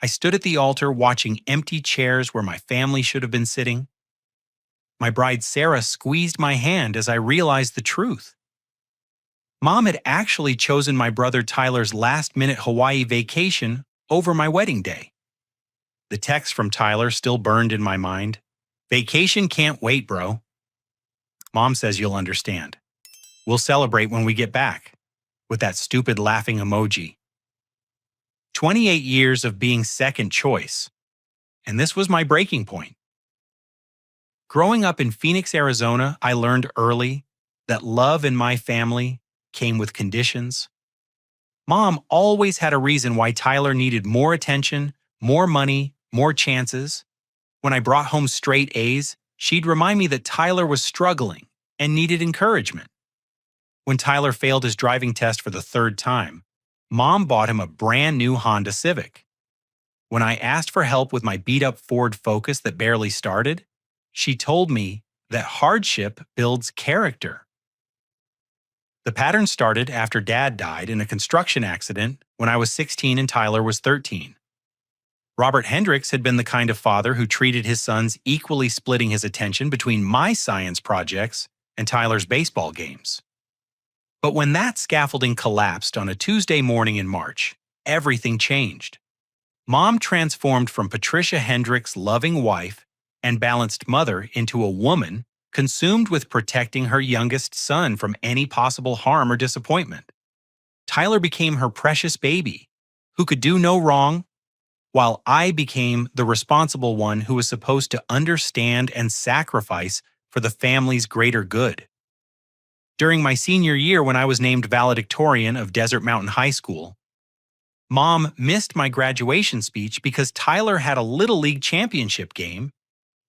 I stood at the altar watching empty chairs where my family should have been sitting. My bride Sarah squeezed my hand as I realized the truth. Mom had actually chosen my brother Tyler's last-minute Hawaii vacation over my wedding day. The text from Tyler still burned in my mind. "Vacation can't wait, bro. Mom says you'll understand. We'll celebrate when we get back," with that stupid laughing emoji. 28 years of being second choice, and this was my breaking point. Growing up in Phoenix, Arizona, I learned early that love in my family came with conditions. Mom always had a reason why Tyler needed more attention, more money, more chances. When I brought home straight A's, she'd remind me that Tyler was struggling and needed encouragement. When Tyler failed his driving test for the third time, Mom bought him a brand new Honda Civic. When I asked for help with my beat-up Ford Focus that barely started, she told me that hardship builds character. The pattern started after Dad died in a construction accident when I was 16 and Tyler was 13. Robert Hendricks had been the kind of father who treated his sons equally, splitting his attention between my science projects and Tyler's baseball games. But when that scaffolding collapsed on a Tuesday morning in March, everything changed. Mom transformed from Patricia Hendricks' loving wife and balanced mother into a woman consumed with protecting her youngest son from any possible harm or disappointment. Tyler became her precious baby, who could do no wrong, while I became the responsible one who was supposed to understand and sacrifice for the family's greater good. During my senior year, when I was named valedictorian of Desert Mountain High School, Mom missed my graduation speech because Tyler had a Little League championship game.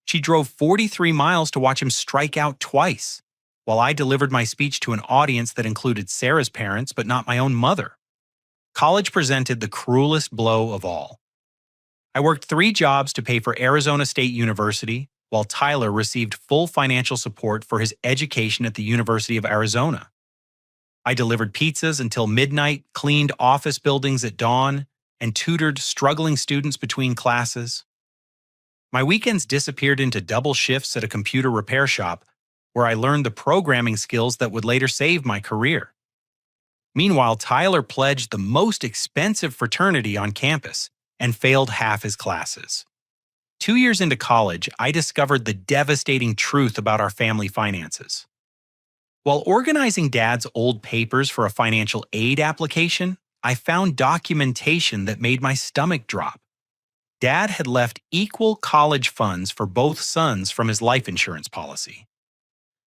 She drove 43 miles to watch him strike out twice, while I delivered my speech to an audience that included Sarah's parents but not my own mother. College presented the cruelest blow of all. I worked 3 jobs to pay for Arizona State University, while Tyler received full financial support for his education at the University of Arizona. I delivered pizzas until midnight, cleaned office buildings at dawn, and tutored struggling students between classes. My weekends disappeared into double shifts at a computer repair shop, where I learned the programming skills that would later save my career. Meanwhile, Tyler pledged the most expensive fraternity on campus and failed half his classes. 2 years into college, I discovered the devastating truth about our family finances. While organizing Dad's old papers for a financial aid application, I found documentation that made my stomach drop. Dad had left equal college funds for both sons from his life insurance policy.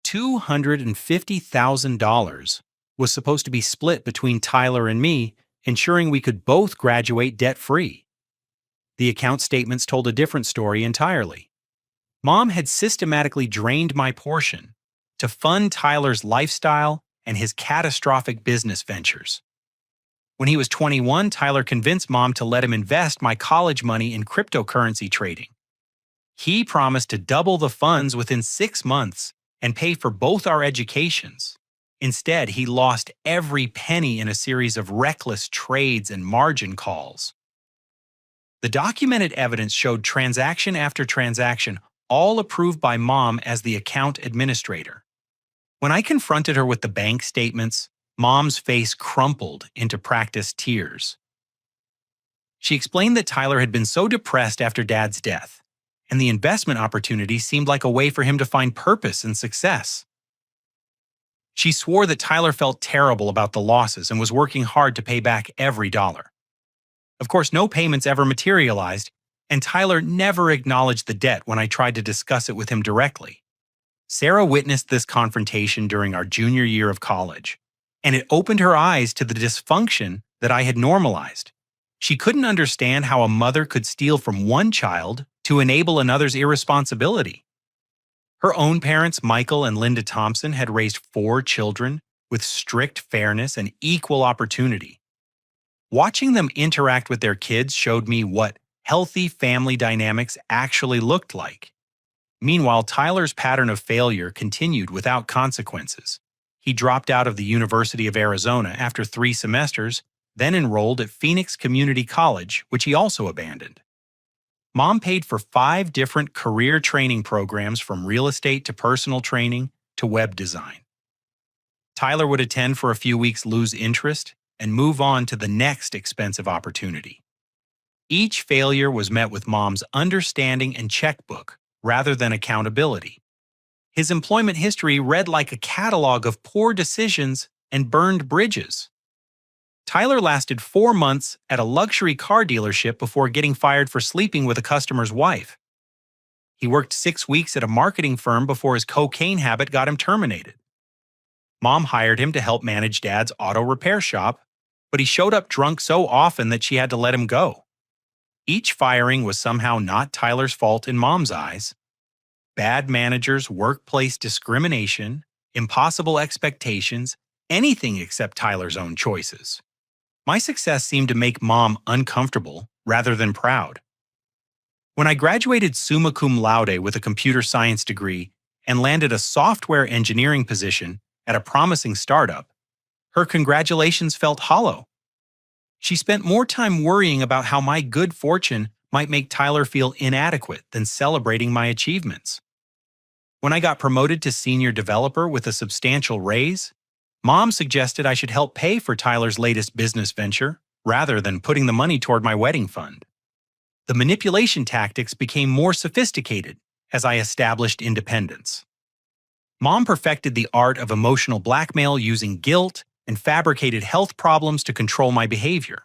$250,000 was supposed to be split between Tyler and me, ensuring we could both graduate debt-free. The account statements told a different story entirely. Mom had systematically drained my portion to fund Tyler's lifestyle and his catastrophic business ventures. When he was 21, Tyler convinced Mom to let him invest my college money in cryptocurrency trading. He promised to double the funds within 6 months and pay for both our educations. Instead, he lost every penny in a series of reckless trades and margin calls. The documented evidence showed transaction after transaction, all approved by Mom as the account administrator. When I confronted her with the bank statements, Mom's face crumpled into practiced tears. She explained that Tyler had been so depressed after Dad's death, and the investment opportunity seemed like a way for him to find purpose and success. She swore that Tyler felt terrible about the losses and was working hard to pay back every dollar. Of course, no payments ever materialized, and Tyler never acknowledged the debt when I tried to discuss it with him directly. Sarah witnessed this confrontation during our junior year of college, and it opened her eyes to the dysfunction that I had normalized. She couldn't understand how a mother could steal from one child to enable another's irresponsibility. Her own parents, Michael and Linda Thompson, had raised 4 children with strict fairness and equal opportunity. Watching them interact with their kids showed me what healthy family dynamics actually looked like. Meanwhile, Tyler's pattern of failure continued without consequences. He dropped out of the University of Arizona after 3 semesters then enrolled at Phoenix Community College, which he also abandoned. Mom paid for 5 different career training programs from real estate to personal training to web design. Tyler would attend for a few weeks, lose interest, and move on to the next expensive opportunity. Each failure was met with Mom's understanding and checkbook rather than accountability. His employment history read like a catalog of poor decisions and burned bridges. Tyler lasted 4 months at a luxury car dealership before getting fired for sleeping with a customer's wife. He worked 6 weeks at a marketing firm before his cocaine habit got him terminated. Mom hired him to help manage Dad's auto repair shop, but he showed up drunk so often that she had to let him go. Each firing was somehow not Tyler's fault in Mom's eyes. Bad managers, workplace discrimination, impossible expectations, anything except Tyler's own choices. My success seemed to make Mom uncomfortable rather than proud. When I graduated summa cum laude with a computer science degree and landed a software engineering position at a promising startup, her congratulations felt hollow. She spent more time worrying about how my good fortune might make Tyler feel inadequate than celebrating my achievements. When I got promoted to senior developer with a substantial raise, Mom suggested I should help pay for Tyler's latest business venture rather than putting the money toward my wedding fund. The manipulation tactics became more sophisticated as I established independence. Mom perfected the art of emotional blackmail using guilt and fabricated health problems to control my behavior.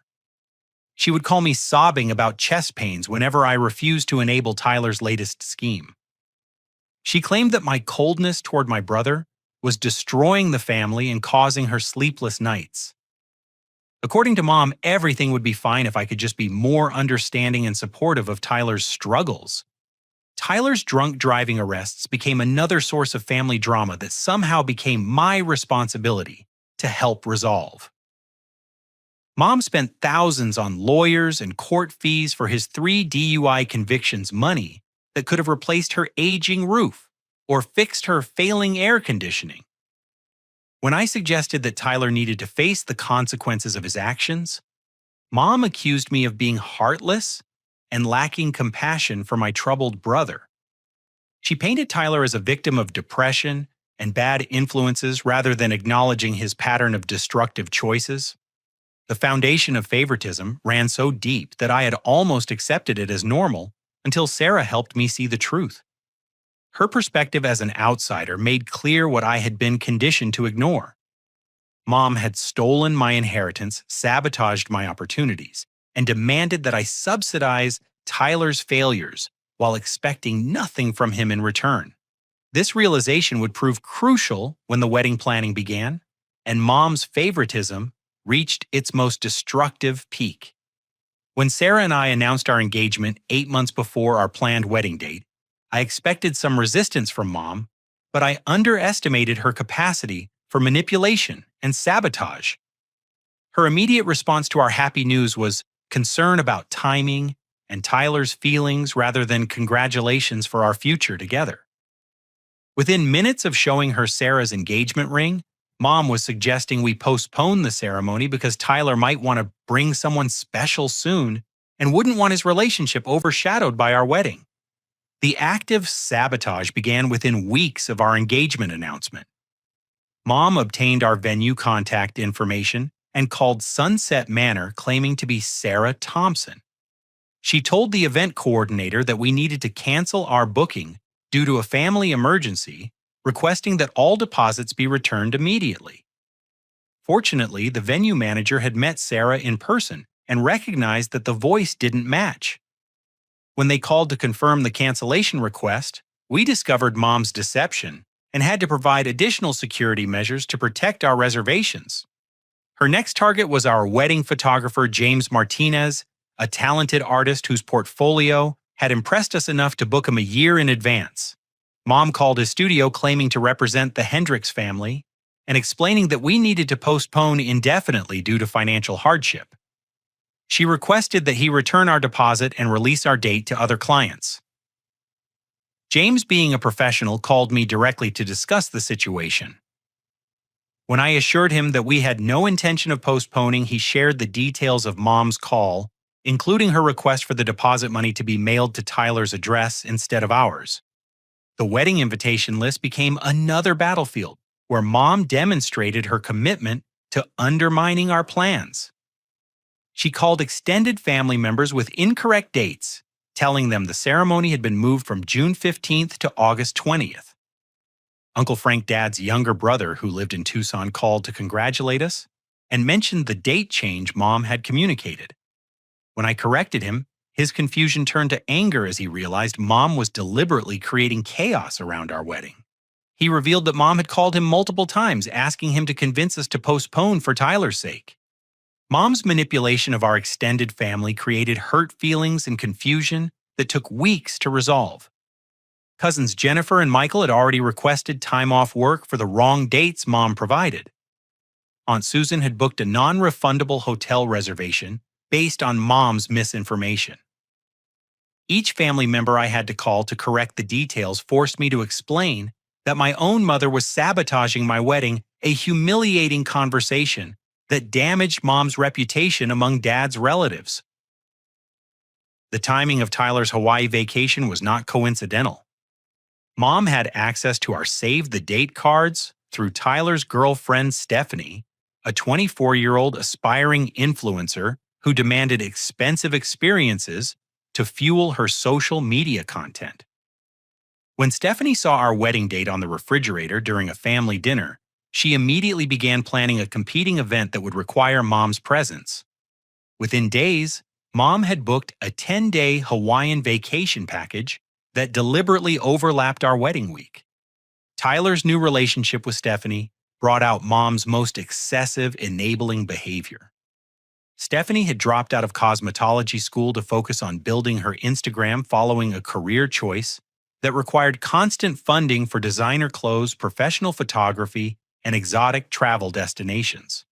She would call me sobbing about chest pains whenever I refused to enable Tyler's latest scheme. She claimed that my coldness toward my brother was destroying the family and causing her sleepless nights. According to Mom, everything would be fine if I could just be more understanding and supportive of Tyler's struggles. Tyler's drunk driving arrests became another source of family drama that somehow became my responsibility to help resolve. Mom spent thousands on lawyers and court fees for his 3 DUI convictions, money that could have replaced her aging roof or fixed her failing air conditioning. When I suggested that Tyler needed to face the consequences of his actions, Mom accused me of being heartless and lacking compassion for my troubled brother. She painted Tyler as a victim of depression and bad influences rather than acknowledging his pattern of destructive choices. The foundation of favoritism ran so deep that I had almost accepted it as normal until Sarah helped me see the truth. Her perspective as an outsider made clear what I had been conditioned to ignore. Mom had stolen my inheritance, sabotaged my opportunities, and demanded that I subsidize Tyler's failures while expecting nothing from him in return. This realization would prove crucial when the wedding planning began, and Mom's favoritism reached its most destructive peak. When Sarah and I announced our engagement 8 months before our planned wedding date, I expected some resistance from Mom, but I underestimated her capacity for manipulation and sabotage. Her immediate response to our happy news was concern about timing and Tyler's feelings rather than congratulations for our future together. Within minutes of showing her Sarah's engagement ring, Mom was suggesting we postpone the ceremony because Tyler might want to bring someone special soon and wouldn't want his relationship overshadowed by our wedding. The active sabotage began within weeks of our engagement announcement. Mom obtained our venue contact information and called Sunset Manor claiming to be Sarah Thompson. She told the event coordinator that we needed to cancel our booking due to a family emergency, requesting that all deposits be returned immediately. Fortunately, the venue manager had met Sarah in person and recognized that the voice didn't match. When they called to confirm the cancellation request, we discovered Mom's deception and had to provide additional security measures to protect our reservations. Her next target was our wedding photographer, James Martinez, a talented artist whose portfolio had impressed us enough to book him a year in advance. Mom called his studio claiming to represent the Hendricks family and explaining that we needed to postpone indefinitely due to financial hardship. She requested that he return our deposit and release our date to other clients. James, being a professional, called me directly to discuss the situation. When I assured him that we had no intention of postponing, he shared the details of Mom's call, including her request for the deposit money to be mailed to Tyler's address instead of ours. The wedding invitation list became another battlefield where Mom demonstrated her commitment to undermining our plans. She called extended family members with incorrect dates, telling them the ceremony had been moved from June 15th to August 20th. Uncle Frank Dad's younger brother, who lived in Tucson, called to congratulate us and mentioned the date change Mom had communicated. When I corrected him, his confusion turned to anger as he realized Mom was deliberately creating chaos around our wedding. He revealed that Mom had called him multiple times, asking him to convince us to postpone for Tyler's sake. Mom's manipulation of our extended family created hurt feelings and confusion that took weeks to resolve. Cousins Jennifer and Michael had already requested time off work for the wrong dates Mom provided. Aunt Susan had booked a non-refundable hotel reservation based on Mom's misinformation. Each family member I had to call to correct the details forced me to explain that my own mother was sabotaging my wedding, a humiliating conversation that damaged Mom's reputation among Dad's relatives. The timing of Tyler's Hawaii vacation was not coincidental. Mom had access to our save-the-date cards through Tyler's girlfriend Stephanie, a 24-year-old aspiring influencer who demanded expensive experiences to fuel her social media content. When Stephanie saw our wedding date on the refrigerator during a family dinner, she immediately began planning a competing event that would require Mom's presence. Within days, Mom had booked a 10-day Hawaiian vacation package that deliberately overlapped our wedding week. Tyler's new relationship with Stephanie brought out Mom's most excessive, enabling behavior. Stephanie had dropped out of cosmetology school to focus on building her Instagram following a career choice that required constant funding for designer clothes, professional photography, and exotic travel destinations.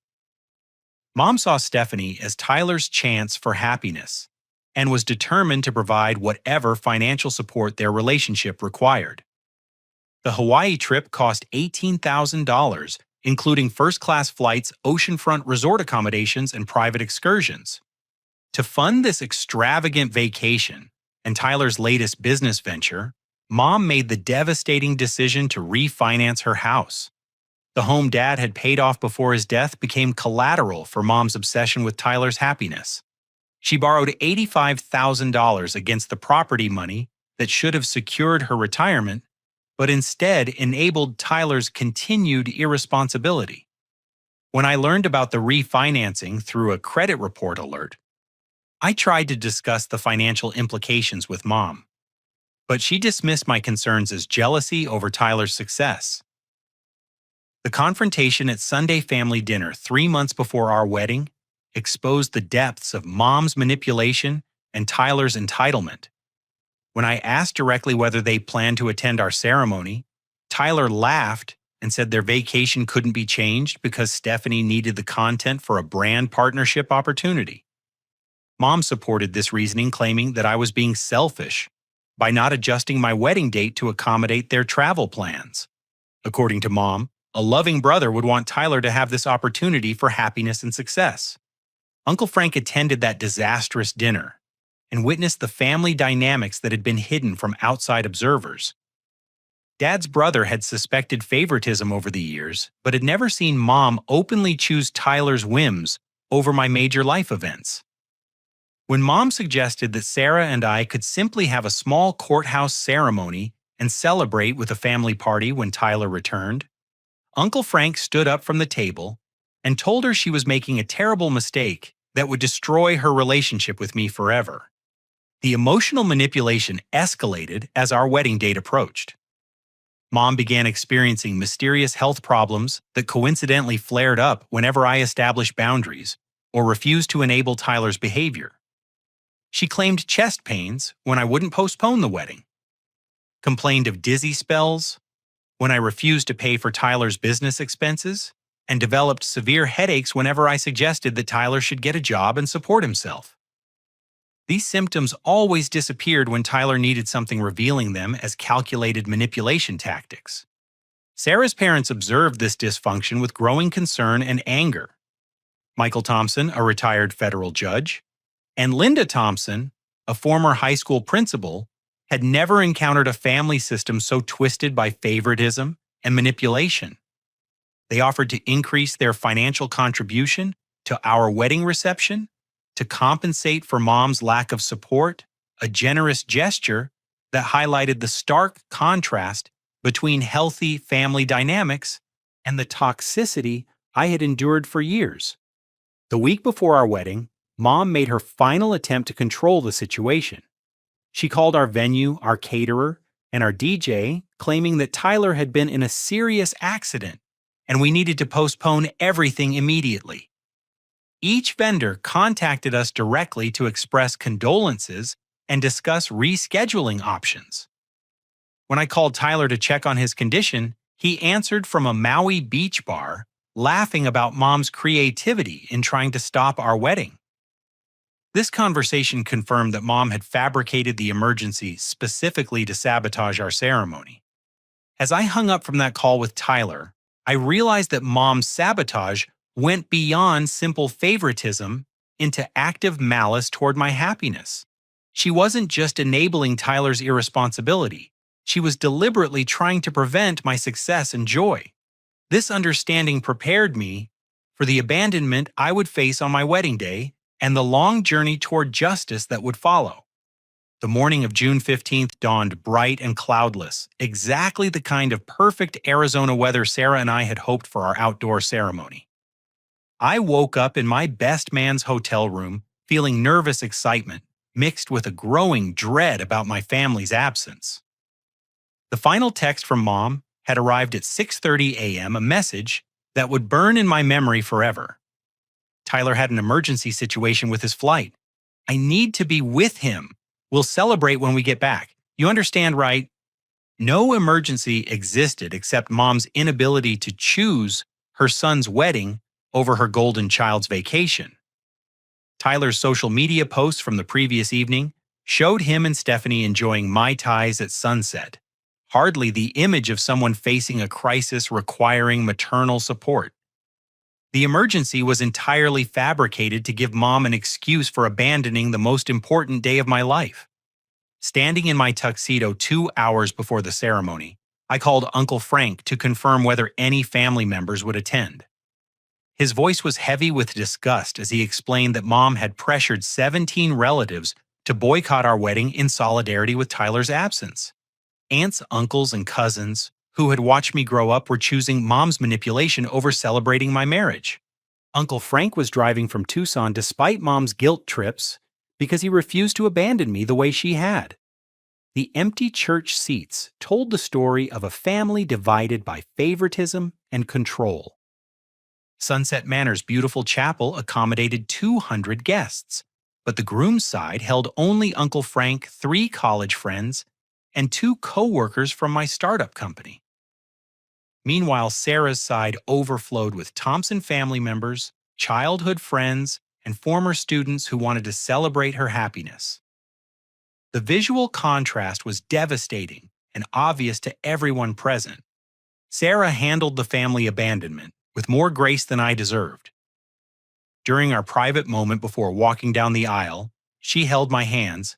Mom saw Stephanie as Tyler's chance for happiness and was determined to provide whatever financial support their relationship required. The Hawaii trip cost $18,000, including first-class flights, oceanfront resort accommodations, and private excursions. To fund this extravagant vacation and Tyler's latest business venture, Mom made the devastating decision to refinance her house. The home Dad had paid off before his death became collateral for Mom's obsession with Tyler's happiness. She borrowed $85,000 against the property money that should have secured her retirement, but instead enabled Tyler's continued irresponsibility. When I learned about the refinancing through a credit report alert, I tried to discuss the financial implications with Mom, but she dismissed my concerns as jealousy over Tyler's success. The confrontation at Sunday family dinner 3 months before our wedding exposed the depths of Mom's manipulation and Tyler's entitlement. When I asked directly whether they planned to attend our ceremony, Tyler laughed and said their vacation couldn't be changed because Stephanie needed the content for a brand partnership opportunity. Mom supported this reasoning, claiming that I was being selfish by not adjusting my wedding date to accommodate their travel plans. According to Mom, a loving brother would want Tyler to have this opportunity for happiness and success. Uncle Frank attended that disastrous dinner and witnessed the family dynamics that had been hidden from outside observers. Dad's brother had suspected favoritism over the years, but had never seen Mom openly choose Tyler's whims over my major life events. When Mom suggested that Sarah and I could simply have a small courthouse ceremony and celebrate with a family party when Tyler returned, Uncle Frank stood up from the table and told her she was making a terrible mistake that would destroy her relationship with me forever. The emotional manipulation escalated as our wedding date approached. Mom began experiencing mysterious health problems that coincidentally flared up whenever I established boundaries or refused to enable Tyler's behavior. She claimed chest pains when I wouldn't postpone the wedding, complained of dizzy spells when I refused to pay for Tyler's business expenses, and developed severe headaches whenever I suggested that Tyler should get a job and support himself. These symptoms always disappeared when Tyler needed something, revealing them as calculated manipulation tactics. Sarah's parents observed this dysfunction with growing concern and anger. Michael Thompson, a retired federal judge, and Linda Thompson, a former high school principal, had never encountered a family system so twisted by favoritism and manipulation. They offered to increase their financial contribution to our wedding reception, to compensate for Mom's lack of support, a generous gesture that highlighted the stark contrast between healthy family dynamics and the toxicity I had endured for years. The week before our wedding, Mom made her final attempt to control the situation. She called our venue, our caterer, and our DJ, claiming that Tyler had been in a serious accident and we needed to postpone everything immediately. Each vendor contacted us directly to express condolences and discuss rescheduling options. When I called Tyler to check on his condition, he answered from a Maui beach bar, laughing about Mom's creativity in trying to stop our wedding. This conversation confirmed that Mom had fabricated the emergency specifically to sabotage our ceremony. As I hung up from that call with Tyler, I realized that Mom's sabotage went beyond simple favoritism into active malice toward my happiness. She wasn't just enabling Tyler's irresponsibility. She was deliberately trying to prevent my success and joy. This understanding prepared me for the abandonment I would face on my wedding day and the long journey toward justice that would follow. The morning of June 15th dawned bright and cloudless, exactly the kind of perfect Arizona weather Sarah and I had hoped for our outdoor ceremony. I woke up in my best man's hotel room feeling nervous excitement mixed with a growing dread about my family's absence. The final text from Mom had arrived at 6:30 a.m., a message that would burn in my memory forever. Tyler had an emergency situation with his flight. I need to be with him. We'll celebrate when we get back. You understand, right? No emergency existed except Mom's inability to choose her son's wedding over her golden child's vacation. Tyler's social media posts from the previous evening showed him and Stephanie enjoying Mai Tais at sunset, hardly the image of someone facing a crisis requiring maternal support. The emergency was entirely fabricated to give Mom an excuse for abandoning the most important day of my life. Standing in my tuxedo 2 hours before the ceremony, I called Uncle Frank to confirm whether any family members would attend. His voice was heavy with disgust as he explained that Mom had pressured 17 relatives to boycott our wedding in solidarity with Tyler's absence. Aunts, uncles, and cousins who had watched me grow up were choosing Mom's manipulation over celebrating my marriage. Uncle Frank was driving from Tucson despite Mom's guilt trips because he refused to abandon me the way she had. The empty church seats told the story of a family divided by favoritism and control. Sunset Manor's beautiful chapel accommodated 200 guests, but the groom's side held only Uncle Frank, 3 college friends, and 2 co-workers from my startup company. Meanwhile, Sarah's side overflowed with Thompson family members, childhood friends, and former students who wanted to celebrate her happiness. The visual contrast was devastating and obvious to everyone present. Sarah handled the family abandonment with more grace than I deserved. During our private moment before walking down the aisle, she held my hands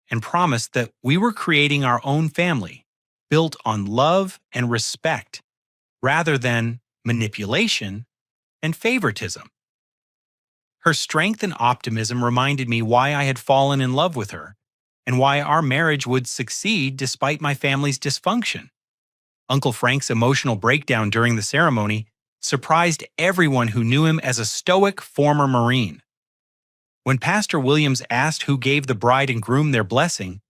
and promised that we were creating our own family, built on love and respect, rather than manipulation and favoritism. Her strength and optimism reminded me why I had fallen in love with her and why our marriage would succeed despite my family's dysfunction. Uncle Frank's emotional breakdown during the ceremony surprised everyone who knew him as a stoic former Marine. When Pastor Williams asked who gave the bride and groom their blessing,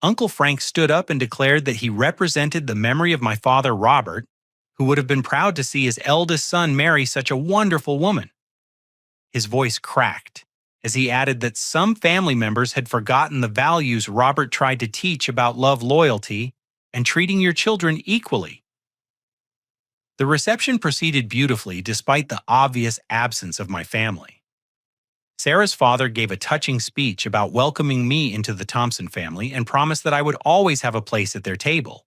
Uncle Frank stood up and declared that he represented the memory of my father, Robert, who would have been proud to see his eldest son marry such a wonderful woman. His voice cracked as he added that some family members had forgotten the values Robert tried to teach about love, loyalty, and treating your children equally. The reception proceeded beautifully despite the obvious absence of my family. Sarah's father gave a touching speech about welcoming me into the Thompson family and promised that I would always have a place at their table.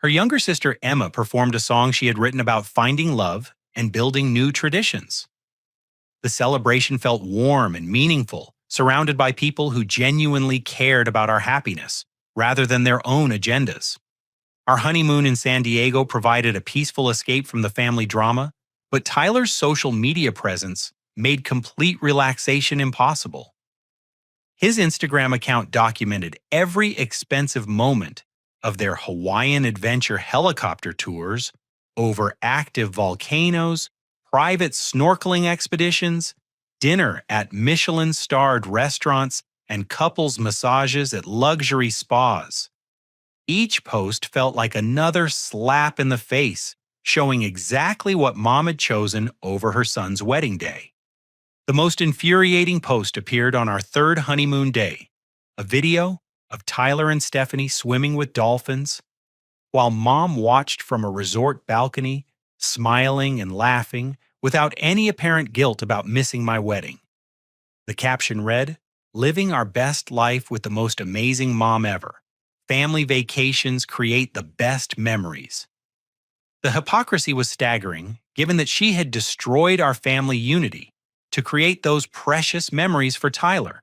Her younger sister Emma performed a song she had written about finding love and building new traditions. The celebration felt warm and meaningful, surrounded by people who genuinely cared about our happiness, rather than their own agendas. Our honeymoon in San Diego provided a peaceful escape from the family drama, but Tyler's social media presence made complete relaxation impossible. His Instagram account documented every expensive moment of their Hawaiian adventure helicopter tours over active volcanoes, private snorkeling expeditions, dinner at Michelin-starred restaurants, and couples massages at luxury spas. Each post felt like another slap in the face, showing exactly what Mom had chosen over her son's wedding day. The most infuriating post appeared on our third honeymoon day, a video of Tyler and Stephanie swimming with dolphins, while Mom watched from a resort balcony, smiling and laughing without any apparent guilt about missing my wedding. The caption read, "Living our best life with the most amazing mom ever. Family vacations create the best memories." The hypocrisy was staggering, given that she had destroyed our family unity to create those precious memories for Tyler.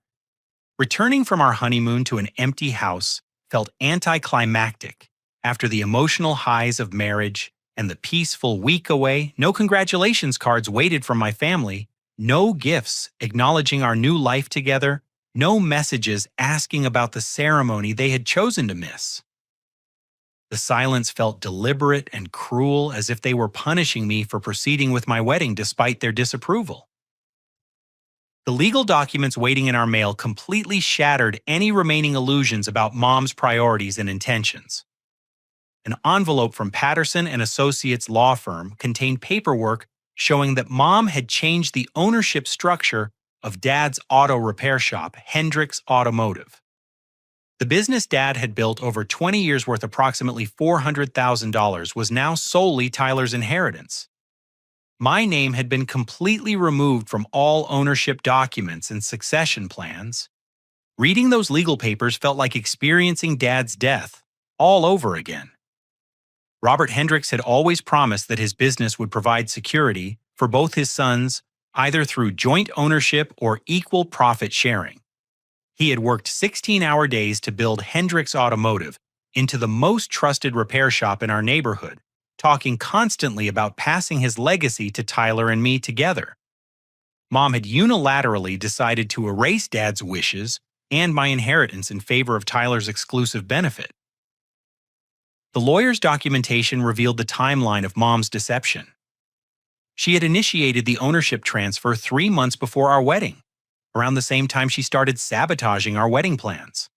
Returning from our honeymoon to an empty house felt anticlimactic after the emotional highs of marriage and the peaceful week away. No congratulations cards waited from my family, no gifts acknowledging our new life together, no messages asking about the ceremony they had chosen to miss. The silence felt deliberate and cruel, as if they were punishing me for proceeding with my wedding despite their disapproval. The legal documents waiting in our mail completely shattered any remaining illusions about Mom's priorities and intentions. An envelope from Patterson and Associates law firm contained paperwork showing that Mom had changed the ownership structure of Dad's auto repair shop, Hendricks Automotive. The business Dad had built over 20 years worth approximately $400,000 was now solely Tyler's inheritance. My name had been completely removed from all ownership documents and succession plans. Reading those legal papers felt like experiencing Dad's death all over again. Robert Hendricks had always promised that his business would provide security for both his sons, either through joint ownership or equal profit sharing. He had worked 16-hour days to build Hendricks Automotive into the most trusted repair shop in our neighborhood, talking constantly about passing his legacy to Tyler and me together. Mom had unilaterally decided to erase Dad's wishes and my inheritance in favor of Tyler's exclusive benefit. The lawyer's documentation revealed the timeline of Mom's deception. She had initiated the ownership transfer 3 months before our wedding, around the same time she started sabotaging our wedding plans.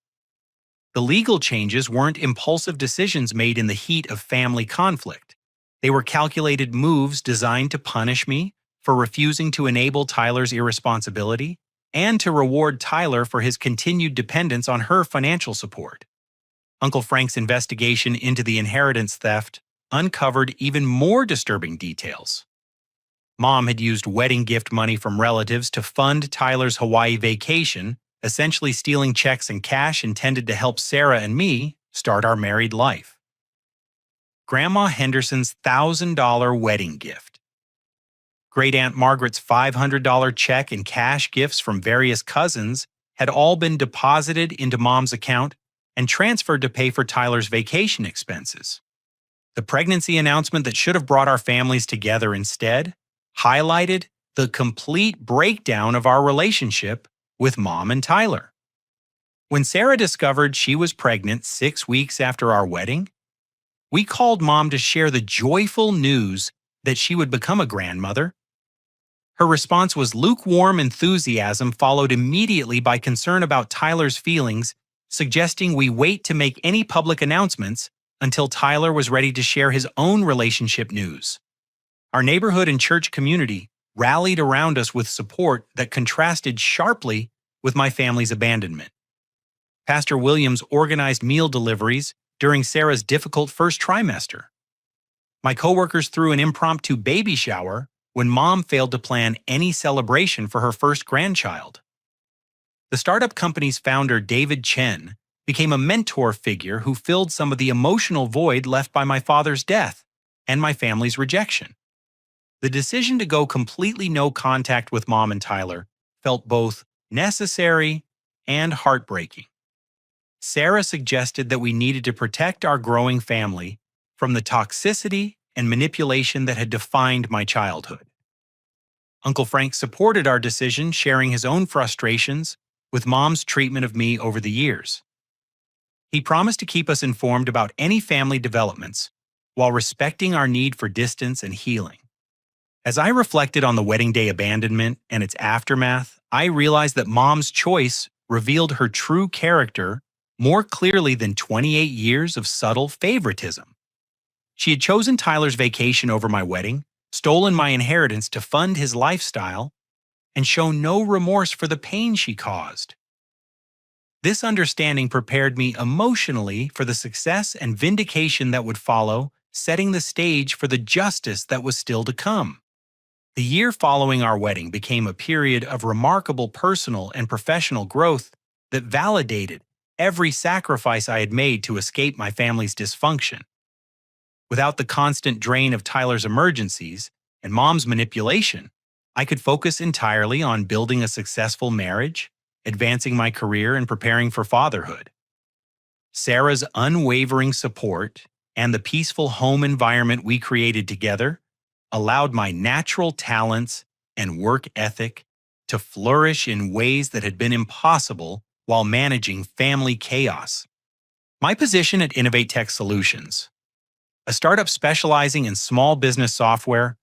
The legal changes weren't impulsive decisions made in the heat of family conflict. They were calculated moves designed to punish me for refusing to enable Tyler's irresponsibility and to reward Tyler for his continued dependence on her financial support. Uncle Frank's investigation into the inheritance theft uncovered even more disturbing details. Mom had used wedding gift money from relatives to fund Tyler's Hawaii vacation, essentially stealing checks and cash intended to help Sarah and me start our married life. Grandma Henderson's $1,000 wedding gift. Great Aunt Margaret's $500 check and cash gifts from various cousins had all been deposited into Mom's account and transferred to pay for Tyler's vacation expenses. The pregnancy announcement that should have brought our families together instead highlighted the complete breakdown of our relationship with Mom and Tyler. When Sarah discovered she was pregnant 6 weeks after our wedding, we called Mom to share the joyful news that she would become a grandmother. Her response was lukewarm enthusiasm, followed immediately by concern about Tyler's feelings, suggesting we wait to make any public announcements until Tyler was ready to share his own relationship news. Our neighborhood and church community rallied around us with support that contrasted sharply with my family's abandonment. Pastor Williams organized meal deliveries during Sarah's difficult first trimester. My coworkers threw an impromptu baby shower when Mom failed to plan any celebration for her first grandchild. The startup company's founder, David Chen, became a mentor figure who filled some of the emotional void left by my father's death and my family's rejection. The decision to go completely no contact with Mom and Tyler felt both necessary and heartbreaking. Sarah suggested that we needed to protect our growing family from the toxicity and manipulation that had defined my childhood. Uncle Frank supported our decision, sharing his own frustrations with Mom's treatment of me over the years. He promised to keep us informed about any family developments while respecting our need for distance and healing. As I reflected on the wedding day abandonment and its aftermath, I realized that Mom's choice revealed her true character more clearly than 28 years of subtle favoritism. She had chosen Tyler's vacation over my wedding, stolen my inheritance to fund his lifestyle, and shown no remorse for the pain she caused. This understanding prepared me emotionally for the success and vindication that would follow, setting the stage for the justice that was still to come. The year following our wedding became a period of remarkable personal and professional growth that validated every sacrifice I had made to escape my family's dysfunction. Without the constant drain of Tyler's emergencies and Mom's manipulation, I could focus entirely on building a successful marriage, advancing my career, and preparing for fatherhood. Sarah's unwavering support and the peaceful home environment we created together allowed my natural talents and work ethic to flourish in ways that had been impossible while managing family chaos. My position at Innovate Tech Solutions, a startup specializing in small business software,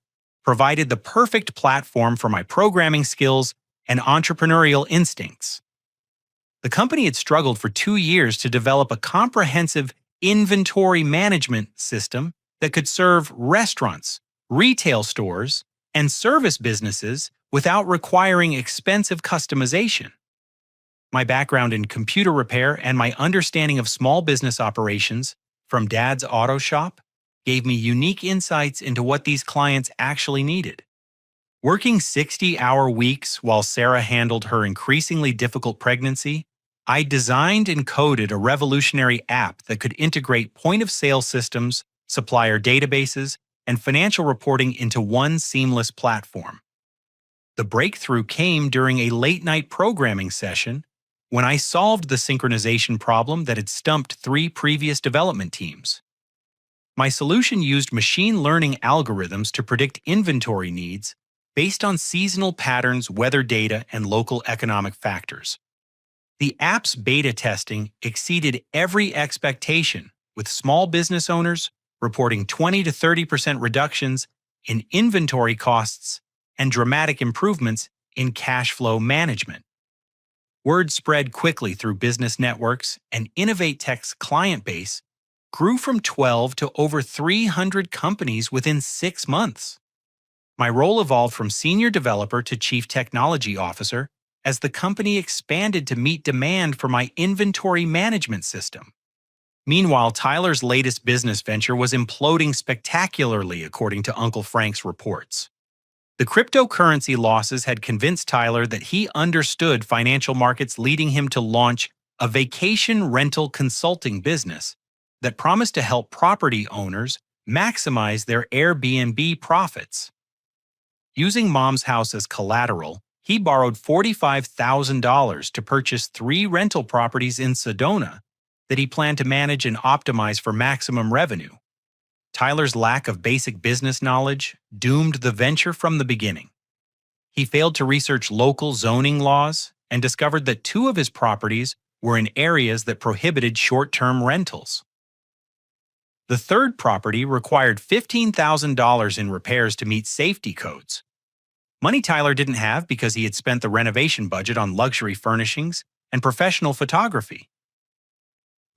provided the perfect platform for my programming skills and entrepreneurial instincts. The company had struggled for 2 years to develop a comprehensive inventory management system that could serve restaurants, retail stores, and service businesses without requiring expensive customization. My background in computer repair and my understanding of small business operations from Dad's Auto Shop gave me unique insights into what these clients actually needed. Working 60-hour weeks while Sarah handled her increasingly difficult pregnancy, I designed and coded a revolutionary app that could integrate point-of-sale systems, supplier databases, and financial reporting into one seamless platform. The breakthrough came during a late-night programming session when I solved the synchronization problem that had stumped 3 previous development teams. My solution used machine learning algorithms to predict inventory needs based on seasonal patterns, weather data, and local economic factors. The app's beta testing exceeded every expectation, with small business owners reporting 20 to 30% reductions in inventory costs and dramatic improvements in cash flow management. Word spread quickly through business networks, and Innovate Tech's client base grew from 12 to over 300 companies within 6 months. My role evolved from senior developer to chief technology officer as the company expanded to meet demand for my inventory management system. Meanwhile, Tyler's latest business venture was imploding spectacularly, according to Uncle Frank's reports. The cryptocurrency losses had convinced Tyler that he understood financial markets, leading him to launch a vacation rental consulting business that promised to help property owners maximize their Airbnb profits. Using Mom's house as collateral, he borrowed $45,000 to purchase 3 rental properties in Sedona that he planned to manage and optimize for maximum revenue. Tyler's lack of basic business knowledge doomed the venture from the beginning. He failed to research local zoning laws and discovered that 2 of his properties were in areas that prohibited short-term rentals. The 3rd property required $15,000 in repairs to meet safety codes. Money Tyler didn't have because he had spent the renovation budget on luxury furnishings and professional photography.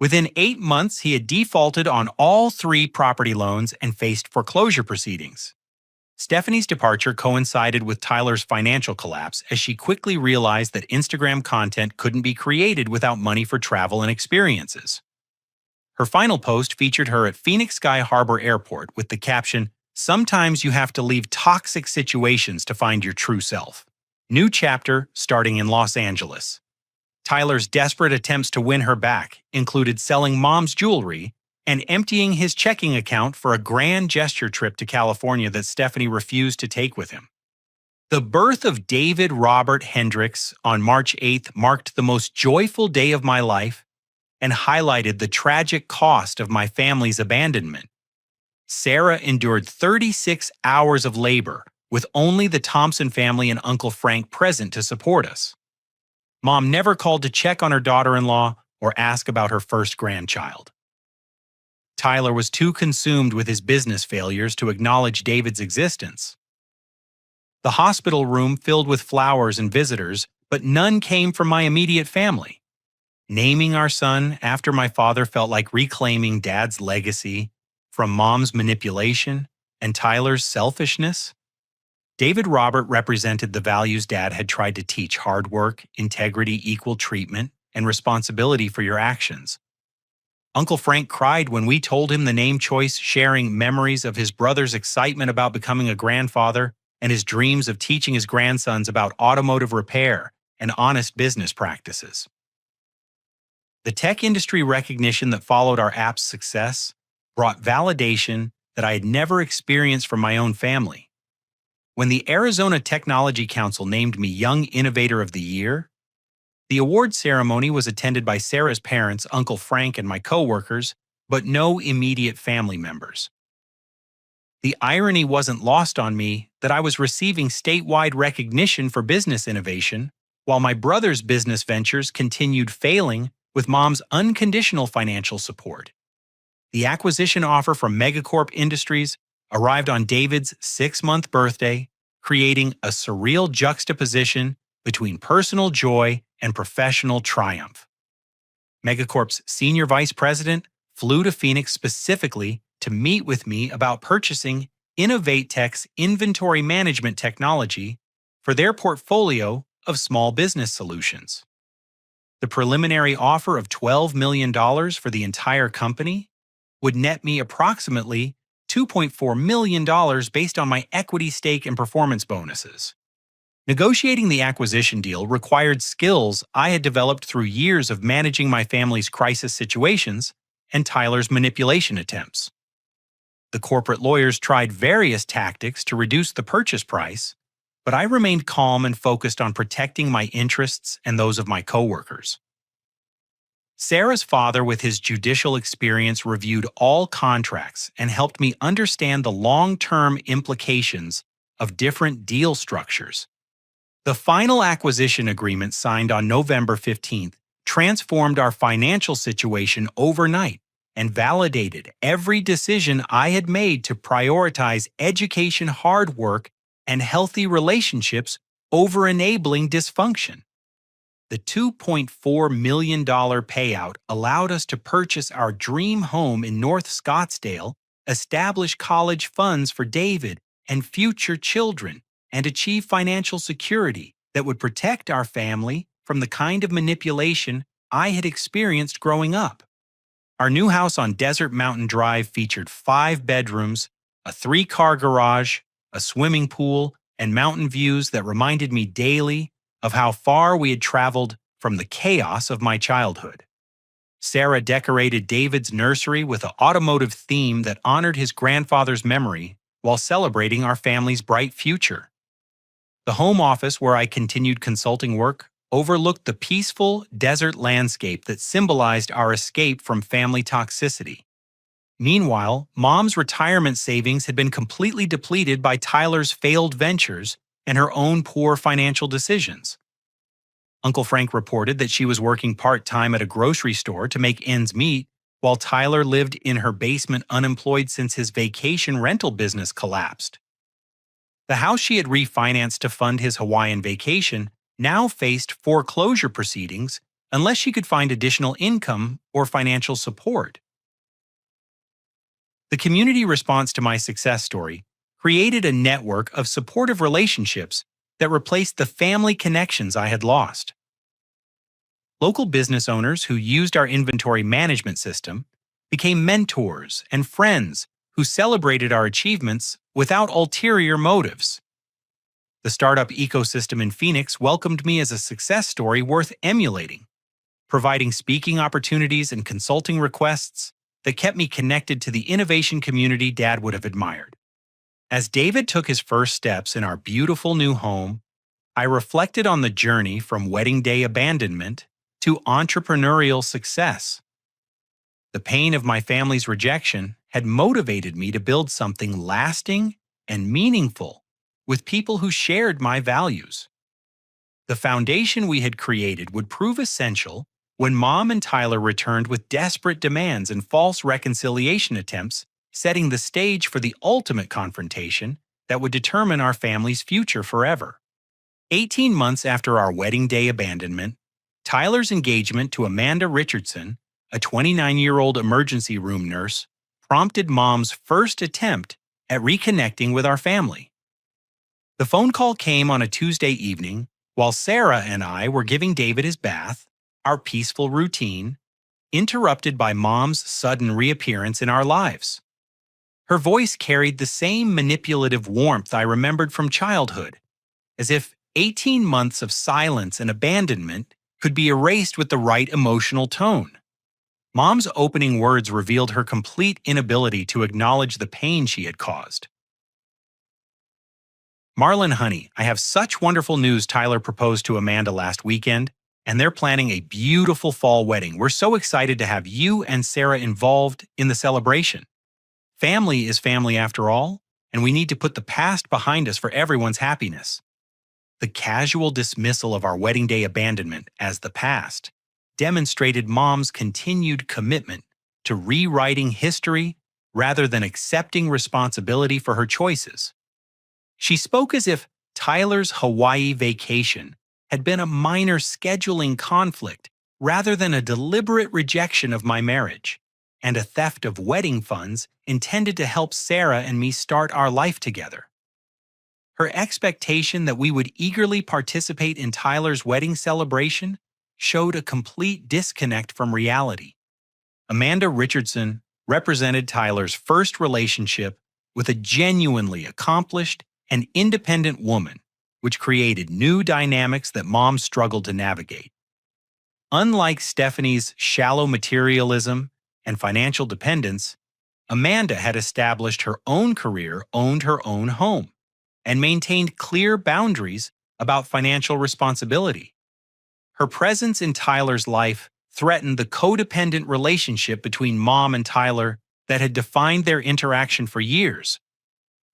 Within 8 months, he had defaulted on all 3 property loans and faced foreclosure proceedings. Stephanie's departure coincided with Tyler's financial collapse as she quickly realized that Instagram content couldn't be created without money for travel and experiences. Her final post featured her at Phoenix Sky Harbor Airport with the caption, "Sometimes you have to leave toxic situations to find your true self. New chapter starting in Los Angeles." Tyler's desperate attempts to win her back included selling Mom's jewelry and emptying his checking account for a grand gesture trip to California that Stephanie refused to take with him. The birth of David Robert Hendricks on March 8th marked the most joyful day of my life and highlighted the tragic cost of my family's abandonment. Sarah endured 36 hours of labor with only the Thompson family and Uncle Frank present to support us. Mom never called to check on her daughter-in-law or ask about her first grandchild. Tyler was too consumed with his business failures to acknowledge David's existence. The hospital room filled with flowers and visitors, but none came from my immediate family. Naming our son after my father felt like reclaiming Dad's legacy from Mom's manipulation and Tyler's selfishness. David Robert represented the values Dad had tried to teach: hard work, integrity, equal treatment, and responsibility for your actions. Uncle Frank cried when we told him the name choice, sharing memories of his brother's excitement about becoming a grandfather and his dreams of teaching his grandsons about automotive repair and honest business practices. The tech industry recognition that followed our app's success brought validation that I had never experienced from my own family. When the Arizona Technology Council named me Young Innovator of the Year, the award ceremony was attended by Sarah's parents, Uncle Frank, and my coworkers, but no immediate family members. The irony wasn't lost on me that I was receiving statewide recognition for business innovation, while my brother's business ventures continued failing with Mom's unconditional financial support. The acquisition offer from Megacorp Industries arrived on David's 6-month birthday, creating a surreal juxtaposition between personal joy and professional triumph. Megacorp's senior vice president flew to Phoenix specifically to meet with me about purchasing InnovateTech's inventory management technology for their portfolio of small business solutions. The preliminary offer of $12 million for the entire company would net me approximately $2.4 million based on my equity stake and performance bonuses. Negotiating the acquisition deal required skills I had developed through years of managing my family's crisis situations and Tyler's manipulation attempts. The corporate lawyers tried various tactics to reduce the purchase price, but I remained calm and focused on protecting my interests and those of my coworkers. Sarah's father, with his judicial experience, reviewed all contracts and helped me understand the long-term implications of different deal structures. The final acquisition agreement signed on November 15th transformed our financial situation overnight and validated every decision I had made to prioritize education, hard work, and healthy relationships over enabling dysfunction. The $2.4 million payout allowed us to purchase our dream home in North Scottsdale, establish college funds for David and future children, and achieve financial security that would protect our family from the kind of manipulation I had experienced growing up. Our new house on Desert Mountain Drive featured 5 bedrooms, a 3-car garage, a swimming pool, and mountain views that reminded me daily of how far we had traveled from the chaos of my childhood. Sarah decorated David's nursery with an automotive theme that honored his grandfather's memory while celebrating our family's bright future. The home office where I continued consulting work overlooked the peaceful desert landscape that symbolized our escape from family toxicity. Meanwhile, Mom's retirement savings had been completely depleted by Tyler's failed ventures and her own poor financial decisions. Uncle Frank reported that she was working part-time at a grocery store to make ends meet, while Tyler lived in her basement unemployed since his vacation rental business collapsed. The house she had refinanced to fund his Hawaiian vacation now faced foreclosure proceedings unless she could find additional income or financial support. The community response to my success story created a network of supportive relationships that replaced the family connections I had lost. Local business owners who used our inventory management system became mentors and friends who celebrated our achievements without ulterior motives. The startup ecosystem in Phoenix welcomed me as a success story worth emulating, providing speaking opportunities and consulting requests that kept me connected to the innovation community Dad would have admired. As David took his first steps in our beautiful new home, I reflected on the journey from wedding day abandonment to entrepreneurial success. The pain of my family's rejection had motivated me to build something lasting and meaningful with people who shared my values. The foundation we had created would prove essential when Mom and Tyler returned with desperate demands and false reconciliation attempts, setting the stage for the ultimate confrontation that would determine our family's future forever. 18 months after our wedding day abandonment, Tyler's engagement to Amanda Richardson, a 29-year-old emergency room nurse, prompted Mom's first attempt at reconnecting with our family. The phone call came on a Tuesday evening while Sarah and I were giving David his bath, our peaceful routine, interrupted by Mom's sudden reappearance in our lives. Her voice carried the same manipulative warmth I remembered from childhood, as if 18 months of silence and abandonment could be erased with the right emotional tone. Mom's opening words revealed her complete inability to acknowledge the pain she had caused. "Marlon, honey, I have such wonderful news. Tyler proposed to Amanda last weekend, and they're planning a beautiful fall wedding. We're so excited to have you and Sarah involved in the celebration. Family is family after all, and we need to put the past behind us for everyone's happiness." The casual dismissal of our wedding day abandonment as the past demonstrated Mom's continued commitment to rewriting history rather than accepting responsibility for her choices. She spoke as if Tyler's Hawaii vacation had been a minor scheduling conflict rather than a deliberate rejection of my marriage, and a theft of wedding funds intended to help Sarah and me start our life together. Her expectation that we would eagerly participate in Tyler's wedding celebration showed a complete disconnect from reality. Amanda Richardson represented Tyler's first relationship with a genuinely accomplished and independent woman, which created new dynamics that Mom struggled to navigate. Unlike Stephanie's shallow materialism and financial dependence, Amanda had established her own career, owned her own home, and maintained clear boundaries about financial responsibility. Her presence in Tyler's life threatened the codependent relationship between Mom and Tyler that had defined their interaction for years.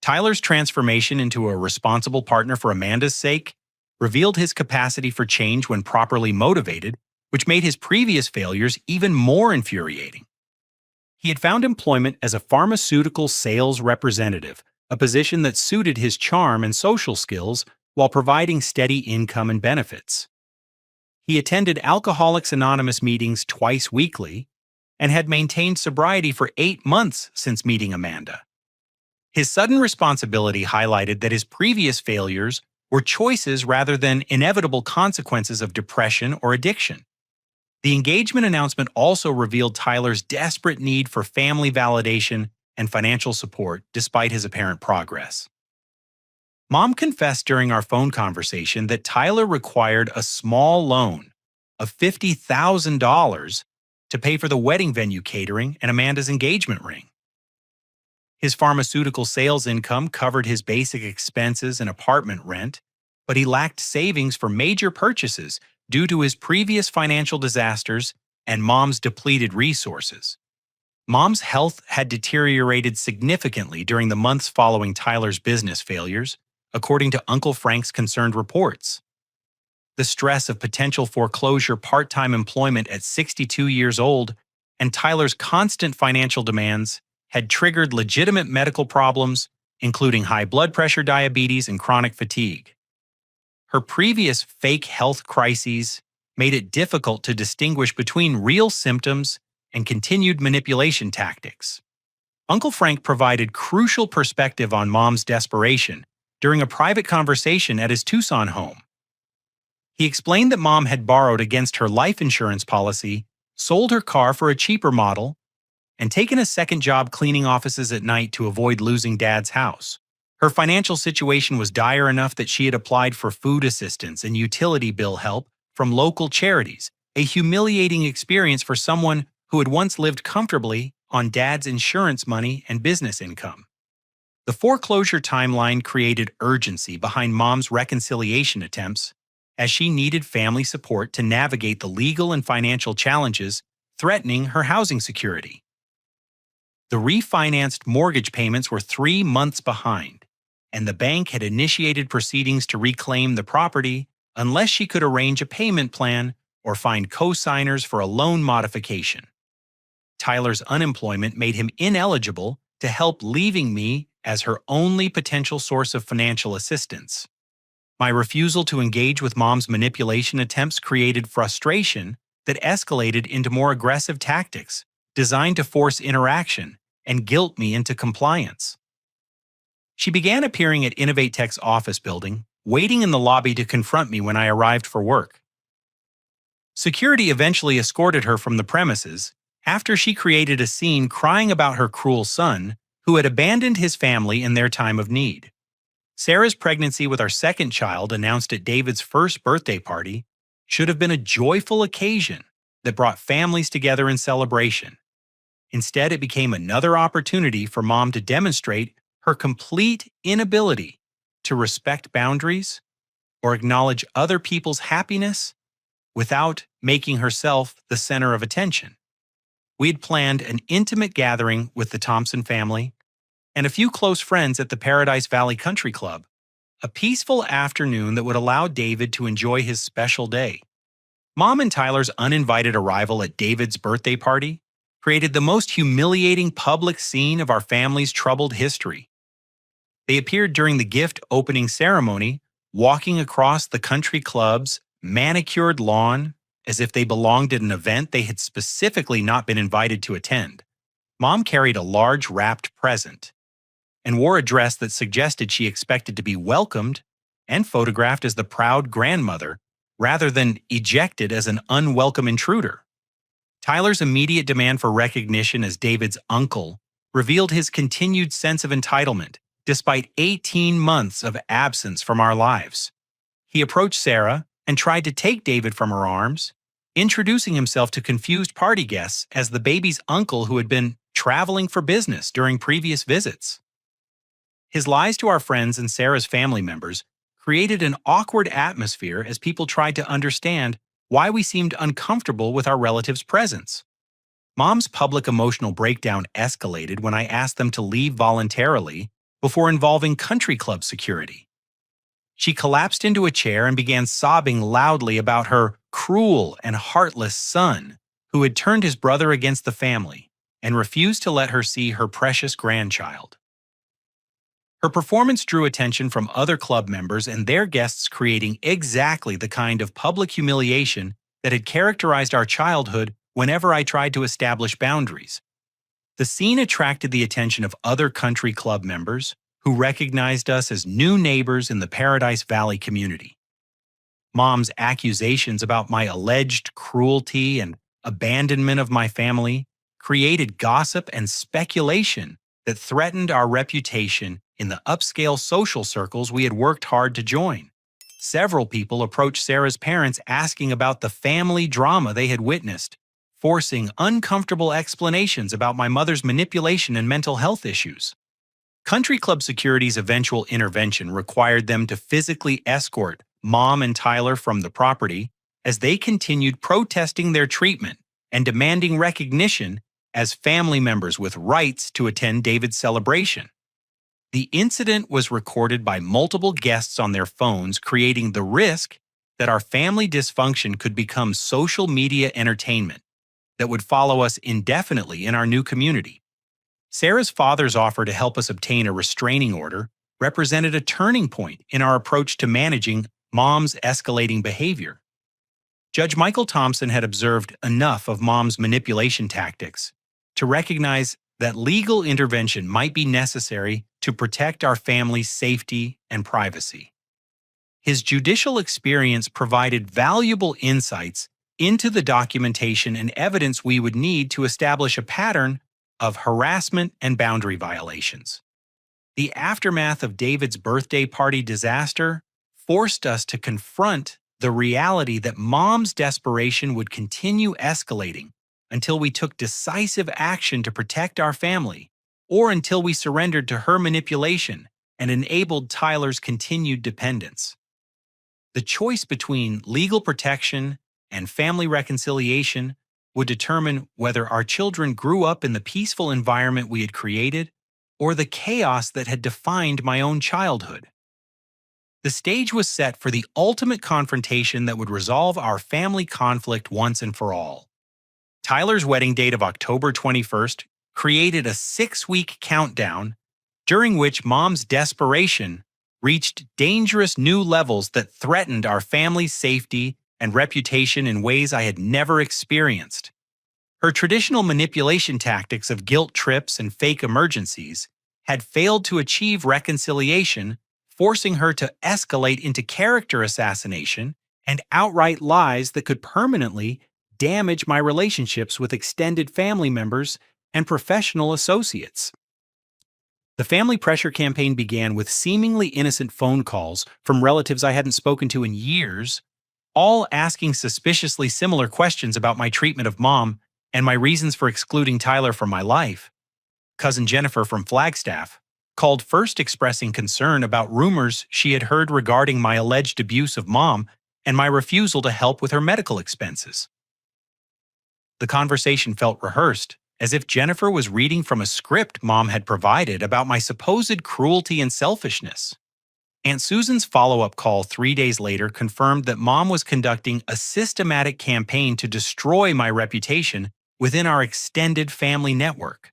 Tyler's transformation into a responsible partner for Amanda's sake revealed his capacity for change when properly motivated, which made his previous failures even more infuriating. He had found employment as a pharmaceutical sales representative, a position that suited his charm and social skills while providing steady income and benefits. He attended Alcoholics Anonymous meetings twice weekly and had maintained sobriety for 8 months since meeting Amanda. His sudden responsibility highlighted that his previous failures were choices rather than inevitable consequences of depression or addiction. The engagement announcement also revealed Tyler's desperate need for family validation and financial support despite his apparent progress. Mom confessed during our phone conversation that Tyler required a small loan of $50,000 to pay for the wedding venue catering and Amanda's engagement ring. His pharmaceutical sales income covered his basic expenses and apartment rent, but he lacked savings for major purchases due to his previous financial disasters and Mom's depleted resources. Mom's health had deteriorated significantly during the months following Tyler's business failures, according to Uncle Frank's concerned reports. The stress of potential foreclosure, part-time employment at 62 years old, and Tyler's constant financial demands had triggered legitimate medical problems, including high blood pressure, diabetes, and chronic fatigue. Her previous fake health crises made it difficult to distinguish between real symptoms and continued manipulation tactics. Uncle Frank provided crucial perspective on Mom's desperation during a private conversation at his Tucson home. He explained that Mom had borrowed against her life insurance policy, sold her car for a cheaper model, and taken a second job cleaning offices at night to avoid losing Dad's house. Her financial situation was dire enough that she had applied for food assistance and utility bill help from local charities, a humiliating experience for someone who had once lived comfortably on Dad's insurance money and business income. The foreclosure timeline created urgency behind Mom's reconciliation attempts, as she needed family support to navigate the legal and financial challenges threatening her housing security. The refinanced mortgage payments were 3 months behind, and the bank had initiated proceedings to reclaim the property unless she could arrange a payment plan or find co-signers for a loan modification. Tyler's unemployment made him ineligible to help, leaving me as her only potential source of financial assistance. My refusal to engage with Mom's manipulation attempts created frustration that escalated into more aggressive tactics designed to force interaction and guilt me into compliance. She began appearing at Innovate Tech's office building, waiting in the lobby to confront me when I arrived for work. Security eventually escorted her from the premises after she created a scene crying about her cruel son, who had abandoned his family in their time of need. Sarah's pregnancy with our second child, announced at David's first birthday party, should have been a joyful occasion that brought families together in celebration. Instead, it became another opportunity for Mom to demonstrate her complete inability to respect boundaries or acknowledge other people's happiness without making herself the center of attention. We had planned an intimate gathering with the Thompson family and a few close friends at the Paradise Valley Country Club, a peaceful afternoon that would allow David to enjoy his special day. Mom and Tyler's uninvited arrival at David's birthday party created the most humiliating public scene of our family's troubled history. They appeared during the gift opening ceremony, walking across the country club's manicured lawn as if they belonged at an event they had specifically not been invited to attend. Mom carried a large wrapped present and wore a dress that suggested she expected to be welcomed and photographed as the proud grandmother rather than ejected as an unwelcome intruder. Tyler's immediate demand for recognition as David's uncle revealed his continued sense of entitlement despite 18 months of absence from our lives. He approached Sarah and tried to take David from her arms, introducing himself to confused party guests as the baby's uncle who had been traveling for business during previous visits. His lies to our friends and Sarah's family members created an awkward atmosphere as people tried to understand why we seemed uncomfortable with our relative's presence. Mom's public emotional breakdown escalated when I asked them to leave voluntarily before involving country club security. She collapsed into a chair and began sobbing loudly about her cruel and heartless son, who had turned his brother against the family and refused to let her see her precious grandchild. Her performance drew attention from other club members and their guests, creating exactly the kind of public humiliation that had characterized our childhood whenever I tried to establish boundaries. The scene attracted the attention of other country club members who recognized us as new neighbors in the Paradise Valley community. Mom's accusations about my alleged cruelty and abandonment of my family created gossip and speculation that threatened our reputation in the upscale social circles we had worked hard to join. Several people approached Sarah's parents asking about the family drama they had witnessed, forcing uncomfortable explanations about my mother's manipulation and mental health issues. Country Club Security's eventual intervention required them to physically escort Mom and Tyler from the property as they continued protesting their treatment and demanding recognition as family members with rights to attend David's celebration. The incident was recorded by multiple guests on their phones, creating the risk that our family dysfunction could become social media entertainment that would follow us indefinitely in our new community. Sarah's father's offer to help us obtain a restraining order represented a turning point in our approach to managing Mom's escalating behavior. Judge Michael Thompson had observed enough of Mom's manipulation tactics to recognize that legal intervention might be necessary to protect our family's safety and privacy. His judicial experience provided valuable insights into the documentation and evidence we would need to establish a pattern of harassment and boundary violations. The aftermath of David's birthday party disaster forced us to confront the reality that Mom's desperation would continue escalating until we took decisive action to protect our family, or until we surrendered to her manipulation and enabled Tyler's continued dependence. The choice between legal protection and family reconciliation would determine whether our children grew up in the peaceful environment we had created or the chaos that had defined my own childhood. The stage was set for the ultimate confrontation that would resolve our family conflict once and for all. Tyler's wedding date of October 21st created a 6-week countdown during which Mom's desperation reached dangerous new levels that threatened our family's safety and reputation in ways I had never experienced. Her traditional manipulation tactics of guilt trips and fake emergencies had failed to achieve reconciliation, forcing her to escalate into character assassination and outright lies that could permanently damage my relationships with extended family members and professional associates. The family pressure campaign began with seemingly innocent phone calls from relatives I hadn't spoken to in years, all asking suspiciously similar questions about my treatment of Mom and my reasons for excluding Tyler from my life. Cousin Jennifer from Flagstaff called first expressing concern about rumors she had heard regarding my alleged abuse of Mom and my refusal to help with her medical expenses. The conversation felt rehearsed, as if Jennifer was reading from a script Mom had provided about my supposed cruelty and selfishness. Aunt Susan's follow-up call 3 days later confirmed that Mom was conducting a systematic campaign to destroy my reputation within our extended family network.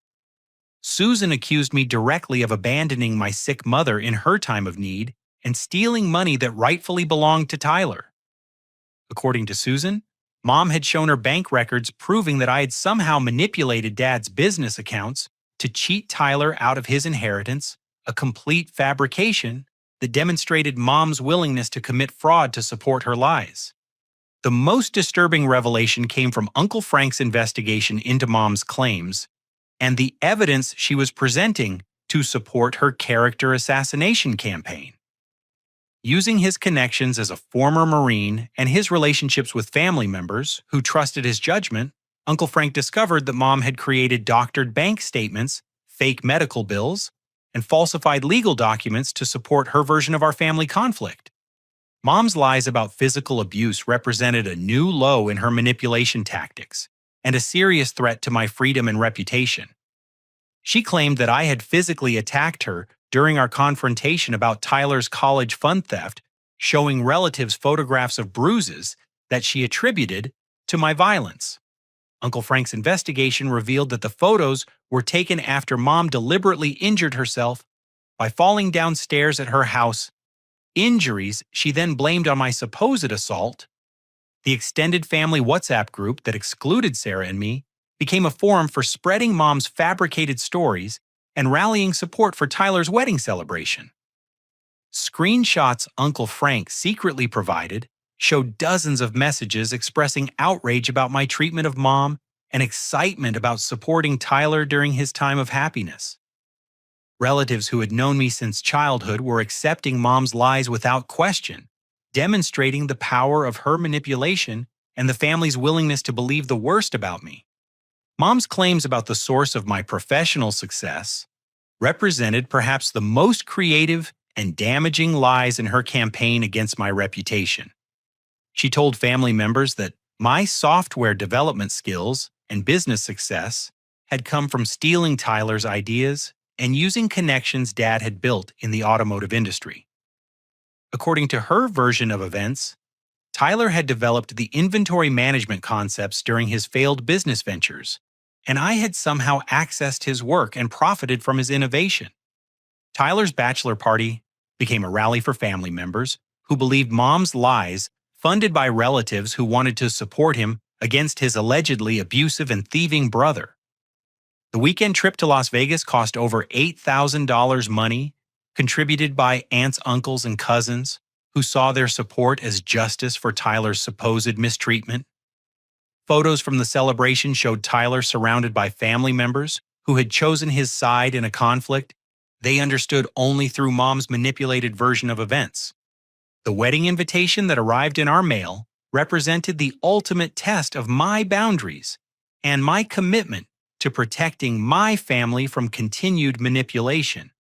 Susan accused me directly of abandoning my sick mother in her time of need and stealing money that rightfully belonged to Tyler. According to Susan, Mom had shown her bank records proving that I had somehow manipulated Dad's business accounts to cheat Tyler out of his inheritance, a complete fabrication that demonstrated Mom's willingness to commit fraud to support her lies. The most disturbing revelation came from Uncle Frank's investigation into Mom's claims and the evidence she was presenting to support her character assassination campaign. Using his connections as a former Marine and his relationships with family members who trusted his judgment, Uncle Frank discovered that Mom had created doctored bank statements, fake medical bills, and falsified legal documents to support her version of our family conflict. Mom's lies about physical abuse represented a new low in her manipulation tactics and a serious threat to my freedom and reputation. She claimed that I had physically attacked her during our confrontation about Tyler's college fund theft, showing relatives photographs of bruises that she attributed to my violence. Uncle Frank's investigation revealed that the photos were taken after Mom deliberately injured herself by falling downstairs at her house, injuries she then blamed on my supposed assault. The extended family WhatsApp group that excluded Sarah and me became a forum for spreading Mom's fabricated stories and rallying support for Tyler's wedding celebration. Screenshots Uncle Frank secretly provided showed dozens of messages expressing outrage about my treatment of Mom and excitement about supporting Tyler during his time of happiness. Relatives who had known me since childhood were accepting Mom's lies without question, demonstrating the power of her manipulation and the family's willingness to believe the worst about me. Mom's claims about the source of my professional success represented perhaps the most creative and damaging lies in her campaign against my reputation. She told family members that my software development skills and business success had come from stealing Tyler's ideas and using connections Dad had built in the automotive industry. According to her version of events, Tyler had developed the inventory management concepts during his failed business ventures, and I had somehow accessed his work and profited from his innovation. Tyler's bachelor party became a rally for family members who believed Mom's lies, funded by relatives who wanted to support him against his allegedly abusive and thieving brother. The weekend trip to Las Vegas cost over $8,000 money, contributed by aunts, uncles, and cousins who saw their support as justice for Tyler's supposed mistreatment. Photos from the celebration showed Tyler surrounded by family members who had chosen his side in a conflict they understood only through Mom's manipulated version of events. The wedding invitation that arrived in our mail represented the ultimate test of my boundaries and my commitment to protecting my family from continued manipulation.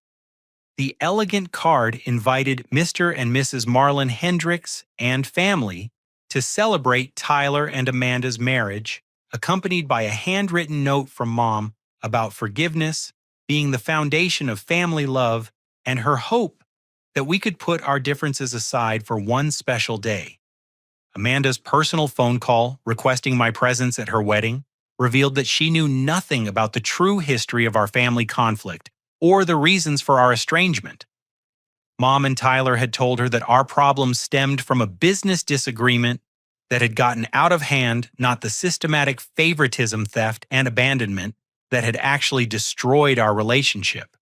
The elegant card invited Mr. and Mrs. Marlon Hendricks and family to celebrate Tyler and Amanda's marriage, accompanied by a handwritten note from Mom about forgiveness being the foundation of family love and her hope that we could put our differences aside for one special day. Amanda's personal phone call requesting my presence at her wedding revealed that she knew nothing about the true history of our family conflict or the reasons for our estrangement. Mom and Tyler had told her that our problems stemmed from a business disagreement that had gotten out of hand, not the systematic favoritism, theft, and abandonment that had actually destroyed our relationship.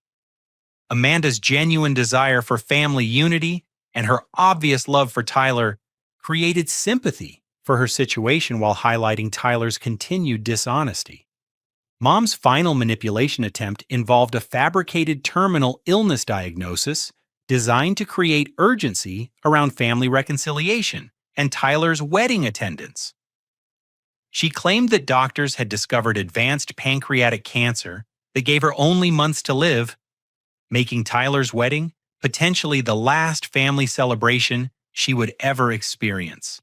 Amanda's genuine desire for family unity and her obvious love for Tyler created sympathy for her situation while highlighting Tyler's continued dishonesty. Mom's final manipulation attempt involved a fabricated terminal illness diagnosis designed to create urgency around family reconciliation and Tyler's wedding attendance. She claimed that doctors had discovered advanced pancreatic cancer that gave her only months to live, making Tyler's wedding potentially the last family celebration she would ever experience.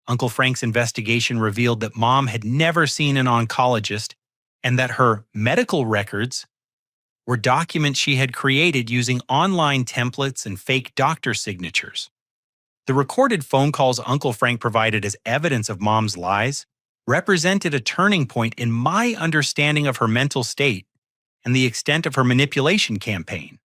Uncle Frank's investigation revealed that Mom had never seen an oncologist and that her medical records were documents she had created using online templates and fake doctor signatures. The recorded phone calls Uncle Frank provided as evidence of Mom's lies represented a turning point in my understanding of her mental state and the extent of her manipulation campaign.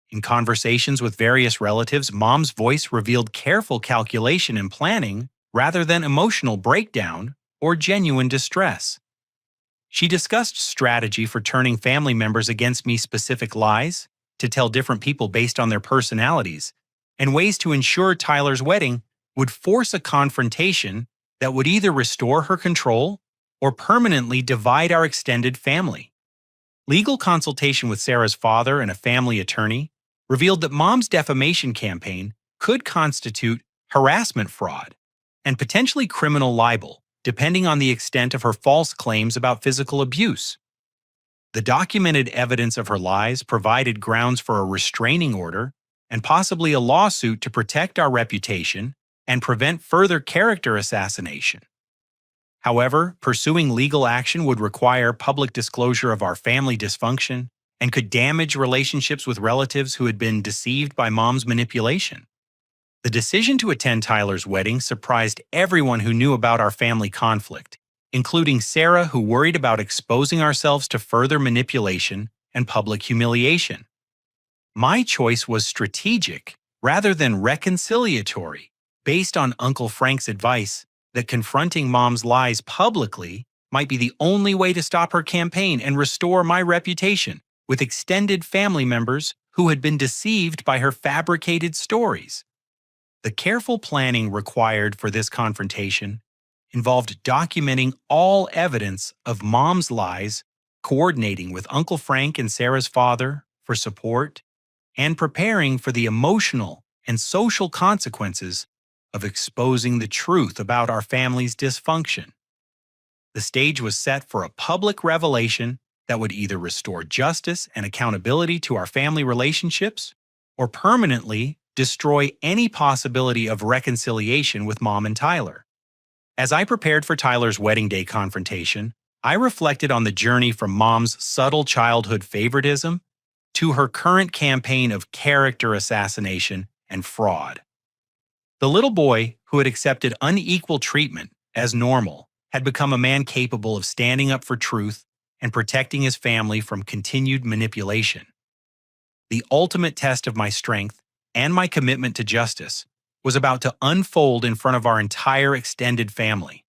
In conversations with various relatives, Mom's voice revealed careful calculation and planning rather than emotional breakdown or genuine distress. She discussed strategy for turning family members against me, specific lies to tell different people based on their personalities, and ways to ensure Tyler's wedding would force a confrontation that would either restore her control or permanently divide our extended family. Legal consultation with Sarah's father and a family attorney revealed that Mom's defamation campaign could constitute harassment fraud and potentially criminal libel, depending on the extent of her false claims about physical abuse. The documented evidence of her lies provided grounds for a restraining order and possibly a lawsuit to protect our reputation and prevent further character assassination. However, pursuing legal action would require public disclosure of our family dysfunction and could damage relationships with relatives who had been deceived by Mom's manipulation. The decision to attend Tyler's wedding surprised everyone who knew about our family conflict, including Sarah, who worried about exposing ourselves to further manipulation and public humiliation. My choice was strategic rather than reconciliatory, based on Uncle Frank's advice that confronting Mom's lies publicly might be the only way to stop her campaign and restore my reputation with extended family members who had been deceived by her fabricated stories. The careful planning required for this confrontation involved documenting all evidence of Mom's lies, coordinating with Uncle Frank and Sarah's father for support, and preparing for the emotional and social consequences of exposing the truth about our family's dysfunction. The stage was set for a public revelation that would either restore justice and accountability to our family relationships or permanently destroy any possibility of reconciliation with Mom and Tyler. As I prepared for Tyler's wedding day confrontation, I reflected on the journey from Mom's subtle childhood favoritism to her current campaign of character assassination and fraud. The little boy who had accepted unequal treatment as normal had become a man capable of standing up for truth and protecting his family from continued manipulation. The ultimate test of my strength and my commitment to justice was about to unfold in front of our entire extended family.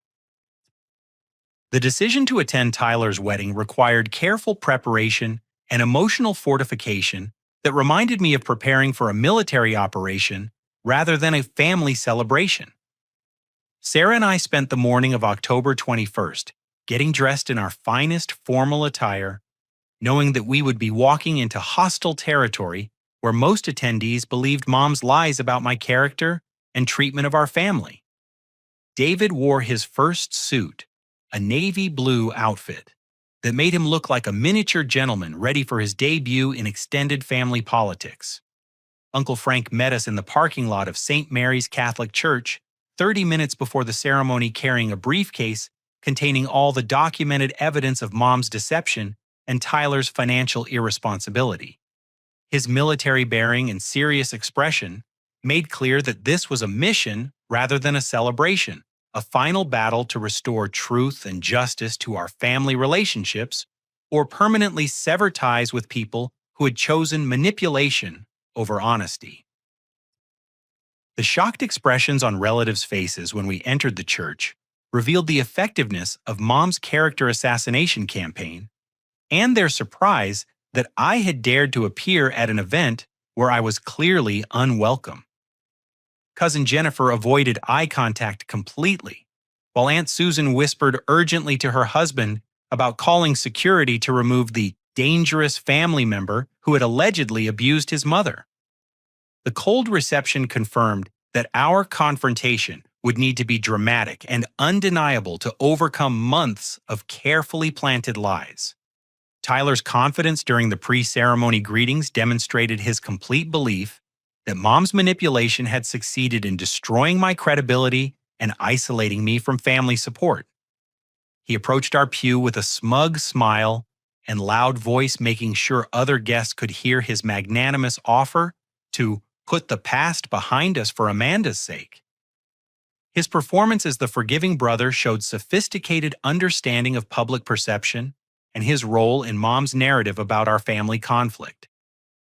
The decision to attend Tyler's wedding required careful preparation and emotional fortification that reminded me of preparing for a military operation rather than a family celebration. Sarah and I spent the morning of October 21st getting dressed in our finest formal attire, knowing that we would be walking into hostile territory where most attendees believed Mom's lies about my character and treatment of our family. David wore his first suit, a navy blue outfit, that made him look like a miniature gentleman ready for his debut in extended family politics. Uncle Frank met us in the parking lot of St. Mary's Catholic Church 30 minutes before the ceremony, carrying a briefcase containing all the documented evidence of Mom's deception and Tyler's financial irresponsibility. His military bearing and serious expression made clear that this was a mission rather than a celebration, a final battle to restore truth and justice to our family relationships or permanently sever ties with people who had chosen manipulation over honesty. The shocked expressions on relatives' faces when we entered the church revealed the effectiveness of Mom's character assassination campaign and their surprise that I had dared to appear at an event where I was clearly unwelcome. Cousin Jennifer avoided eye contact completely, while Aunt Susan whispered urgently to her husband about calling security to remove the dangerous family member who had allegedly abused his mother. The cold reception confirmed that our confrontation would need to be dramatic and undeniable to overcome months of carefully planted lies. Tyler's confidence during the pre-ceremony greetings demonstrated his complete belief that Mom's manipulation had succeeded in destroying my credibility and isolating me from family support. He approached our pew with a smug smile and loud voice, making sure other guests could hear his magnanimous offer to put the past behind us for Amanda's sake. His performance as the forgiving brother showed sophisticated understanding of public perception and his role in Mom's narrative about our family conflict.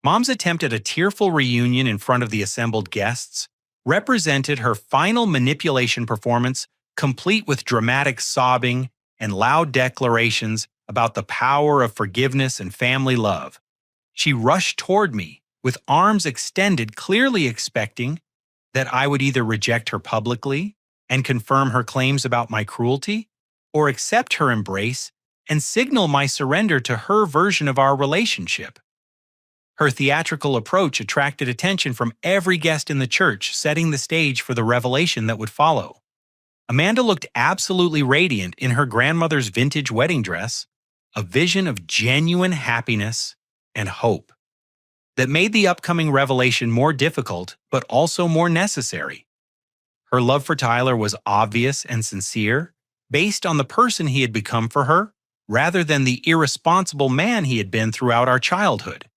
Mom's attempt at a tearful reunion in front of the assembled guests represented her final manipulation performance, complete with dramatic sobbing and loud declarations about the power of forgiveness and family love. She rushed toward me with arms extended, clearly expecting that I would either reject her publicly and confirm her claims about my cruelty, or accept her embrace and signal my surrender to her version of our relationship. Her theatrical approach attracted attention from every guest in the church, setting the stage for the revelation that would follow. Amanda looked absolutely radiant in her grandmother's vintage wedding dress, a vision of genuine happiness and hope that made the upcoming revelation more difficult but also more necessary. Her love for Tyler was obvious and sincere, based on the person he had become for her, rather than the irresponsible man he had been throughout our childhood.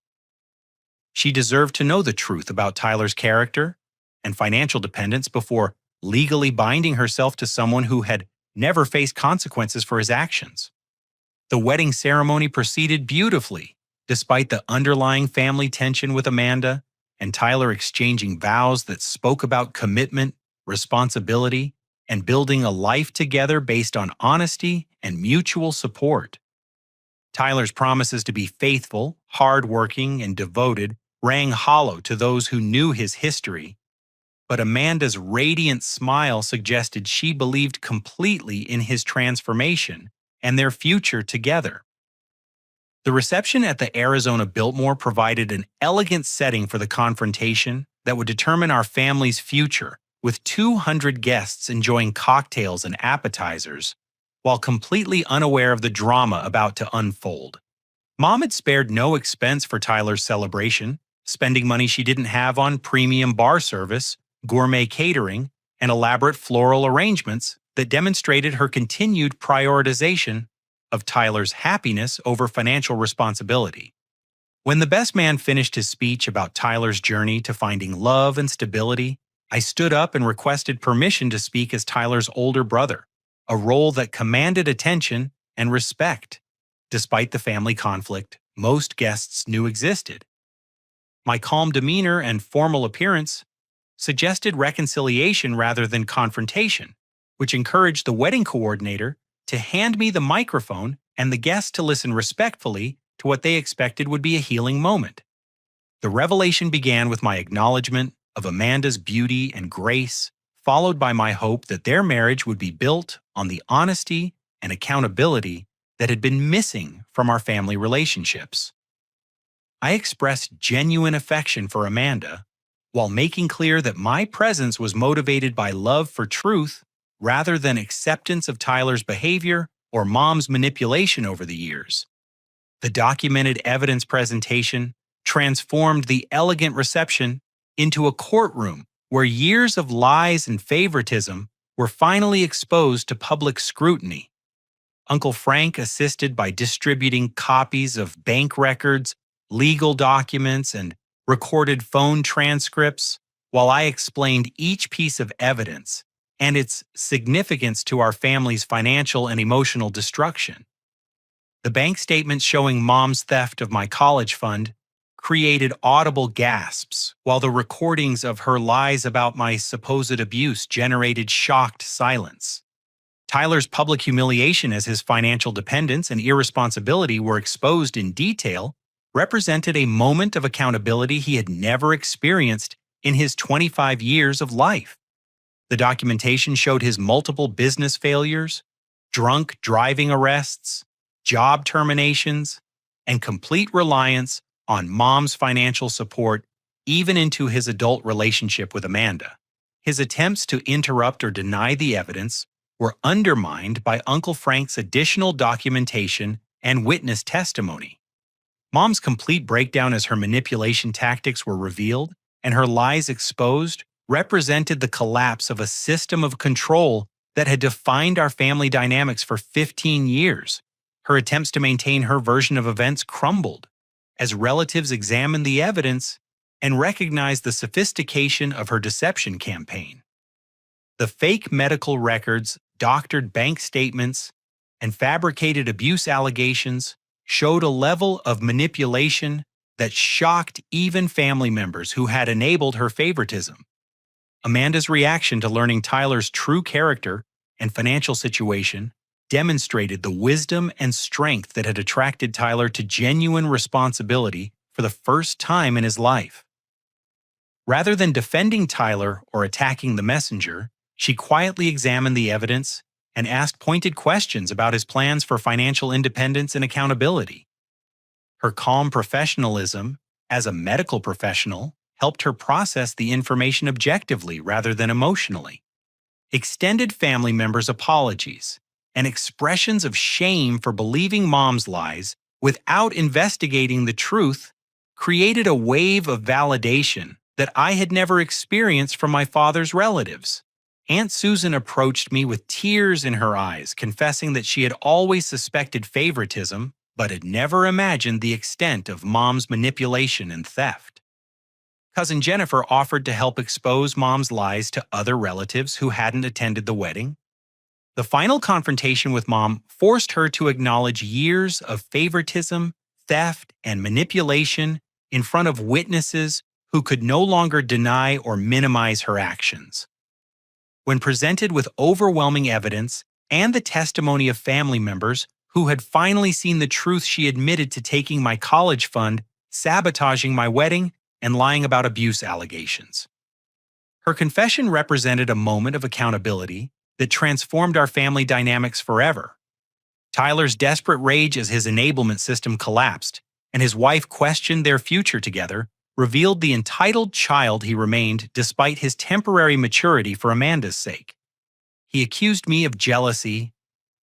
She deserved to know the truth about Tyler's character and financial dependence before legally binding herself to someone who had never faced consequences for his actions. The wedding ceremony proceeded beautifully, despite the underlying family tension with Amanda and Tyler exchanging vows that spoke about commitment, responsibility, and building a life together based on honesty and mutual support. Tyler's promises to be faithful, hardworking, and devoted rang hollow to those who knew his history, but Amanda's radiant smile suggested she believed completely in his transformation and their future together. The reception at the Arizona Biltmore provided an elegant setting for the confrontation that would determine our family's future, with 200 guests enjoying cocktails and appetizers, while completely unaware of the drama about to unfold. Mom had spared no expense for Tyler's celebration, spending money she didn't have on premium bar service, gourmet catering, and elaborate floral arrangements that demonstrated her continued prioritization of Tyler's happiness over financial responsibility. When the best man finished his speech about Tyler's journey to finding love and stability, I stood up and requested permission to speak as Tyler's older brother, a role that commanded attention and respect, despite the family conflict most guests knew existed. My calm demeanor and formal appearance suggested reconciliation rather than confrontation, which encouraged the wedding coordinator to hand me the microphone and the guests to listen respectfully to what they expected would be a healing moment. The revelation began with my acknowledgement of Amanda's beauty and grace, followed by my hope that their marriage would be built on the honesty and accountability that had been missing from our family relationships. I expressed genuine affection for Amanda, while making clear that my presence was motivated by love for truth rather than acceptance of Tyler's behavior or Mom's manipulation over the years. The documented evidence presentation transformed the elegant reception into a courtroom where years of lies and favoritism were finally exposed to public scrutiny. Uncle Frank assisted by distributing copies of bank records, legal documents, and recorded phone transcripts, while I explained each piece of evidence and its significance to our family's financial and emotional destruction. The bank statements showing Mom's theft of my college fund created audible gasps, while the recordings of her lies about my supposed abuse generated shocked silence. Tyler's public humiliation as his financial dependence and irresponsibility were exposed in detail represented a moment of accountability he had never experienced in his 25 years of life. The documentation showed his multiple business failures, drunk driving arrests, job terminations, and complete reliance on Mom's financial support even into his adult relationship with Amanda. His attempts to interrupt or deny the evidence were undermined by Uncle Frank's additional documentation and witness testimony. Mom's complete breakdown as her manipulation tactics were revealed and her lies exposed represented the collapse of a system of control that had defined our family dynamics for 15 years. Her attempts to maintain her version of events crumbled as relatives examined the evidence and recognized the sophistication of her deception campaign. The fake medical records, doctored bank statements, and fabricated abuse allegations showed a level of manipulation that shocked even family members who had enabled her favoritism. Amanda's reaction to learning Tyler's true character and financial situation demonstrated the wisdom and strength that had attracted Tyler to genuine responsibility for the first time in his life. Rather than defending Tyler or attacking the messenger, she quietly examined the evidence and asked pointed questions about his plans for financial independence and accountability. Her calm professionalism as a medical professional helped her process the information objectively rather than emotionally. Extended family members' apologies and expressions of shame for believing Mom's lies without investigating the truth created a wave of validation that I had never experienced from my father's relatives. Aunt Susan approached me with tears in her eyes, confessing that she had always suspected favoritism, but had never imagined the extent of Mom's manipulation and theft. Cousin Jennifer offered to help expose Mom's lies to other relatives who hadn't attended the wedding. The final confrontation with Mom forced her to acknowledge years of favoritism, theft, and manipulation in front of witnesses who could no longer deny or minimize her actions. When presented with overwhelming evidence and the testimony of family members who had finally seen the truth, she admitted to taking my college fund, sabotaging my wedding, and lying about abuse allegations. Her confession represented a moment of accountability that transformed our family dynamics forever. Tyler's desperate rage as his enablement system collapsed and his wife questioned their future together revealed the entitled child he remained despite his temporary maturity for Amanda's sake. He accused me of jealousy,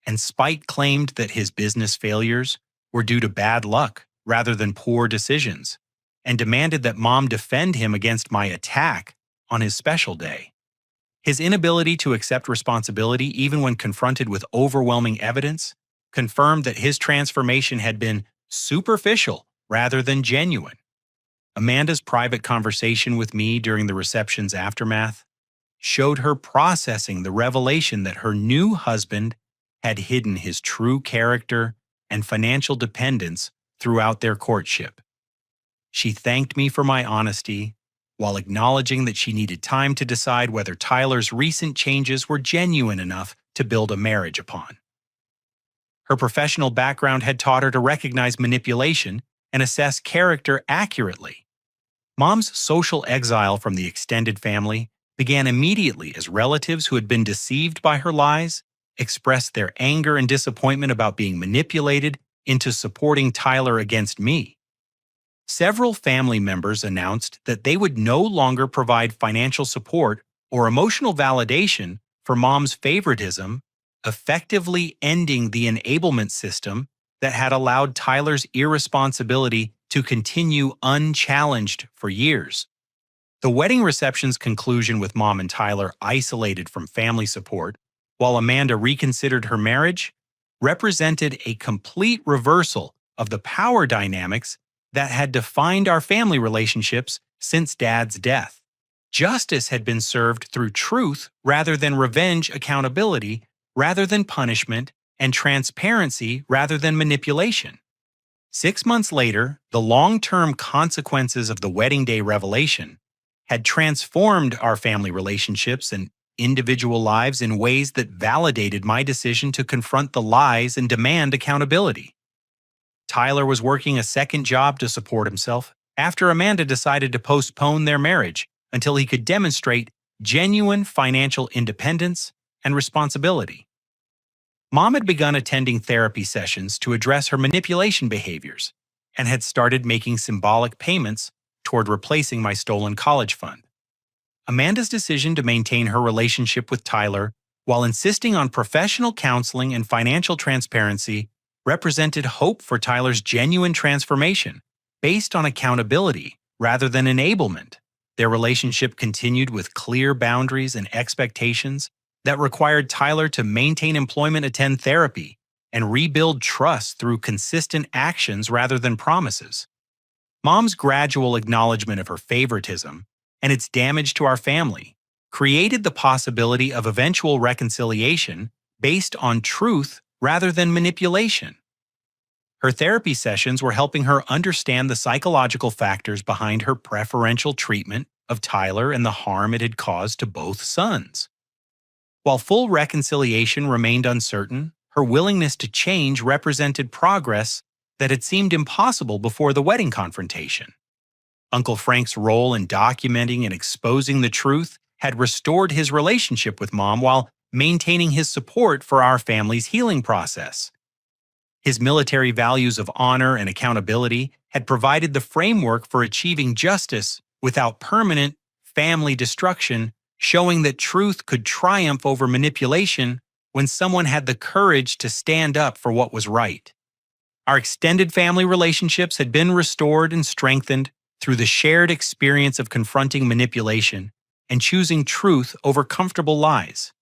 and spite claimed that his business failures were due to bad luck rather than poor decisions, and demanded that Mom defend him against my attack on his special day. His inability to accept responsibility even when confronted with overwhelming evidence confirmed that his transformation had been superficial rather than genuine. Amanda's private conversation with me during the reception's aftermath showed her processing the revelation that her new husband had hidden his true character and financial dependence throughout their courtship. She thanked me for my honesty, while acknowledging that she needed time to decide whether Tyler's recent changes were genuine enough to build a marriage upon. Her professional background had taught her to recognize manipulation and assess character accurately. Mom's social exile from the extended family began immediately as relatives who had been deceived by her lies expressed their anger and disappointment about being manipulated into supporting Tyler against me. Several family members announced that they would no longer provide financial support or emotional validation for mom's favoritism, effectively ending the enablement system that had allowed Tyler's irresponsibility to continue unchallenged for years. The wedding reception's conclusion with Mom and Tyler isolated from family support, while Amanda reconsidered her marriage, represented a complete reversal of the power dynamics that had defined our family relationships since Dad's death. Justice had been served through truth rather than revenge, accountability rather than punishment, and transparency rather than manipulation. 6 months later, the long-term consequences of the wedding day revelation had transformed our family relationships and individual lives in ways that validated my decision to confront the lies and demand accountability. Tyler was working a second job to support himself after Amanda decided to postpone their marriage until he could demonstrate genuine financial independence and responsibility. Mom had begun attending therapy sessions to address her manipulation behaviors and had started making symbolic payments toward replacing my stolen college fund. Amanda's decision to maintain her relationship with Tyler while insisting on professional counseling and financial transparency represented hope for Tyler's genuine transformation based on accountability rather than enablement. Their relationship continued with clear boundaries and expectations that required Tyler to maintain employment, attend therapy, and rebuild trust through consistent actions rather than promises. Mom's gradual acknowledgement of her favoritism and its damage to our family created the possibility of eventual reconciliation based on truth rather than manipulation. Her therapy sessions were helping her understand the psychological factors behind her preferential treatment of Tyler and the harm it had caused to both sons. While full reconciliation remained uncertain, her willingness to change represented progress that had seemed impossible before the wedding confrontation. Uncle Frank's role in documenting and exposing the truth had restored his relationship with Mom while maintaining his support for our family's healing process. His military values of honor and accountability had provided the framework for achieving justice without permanent family destruction, showing that truth could triumph over manipulation when someone had the courage to stand up for what was right. Our extended family relationships had been restored and strengthened through the shared experience of confronting manipulation and choosing truth over comfortable lies.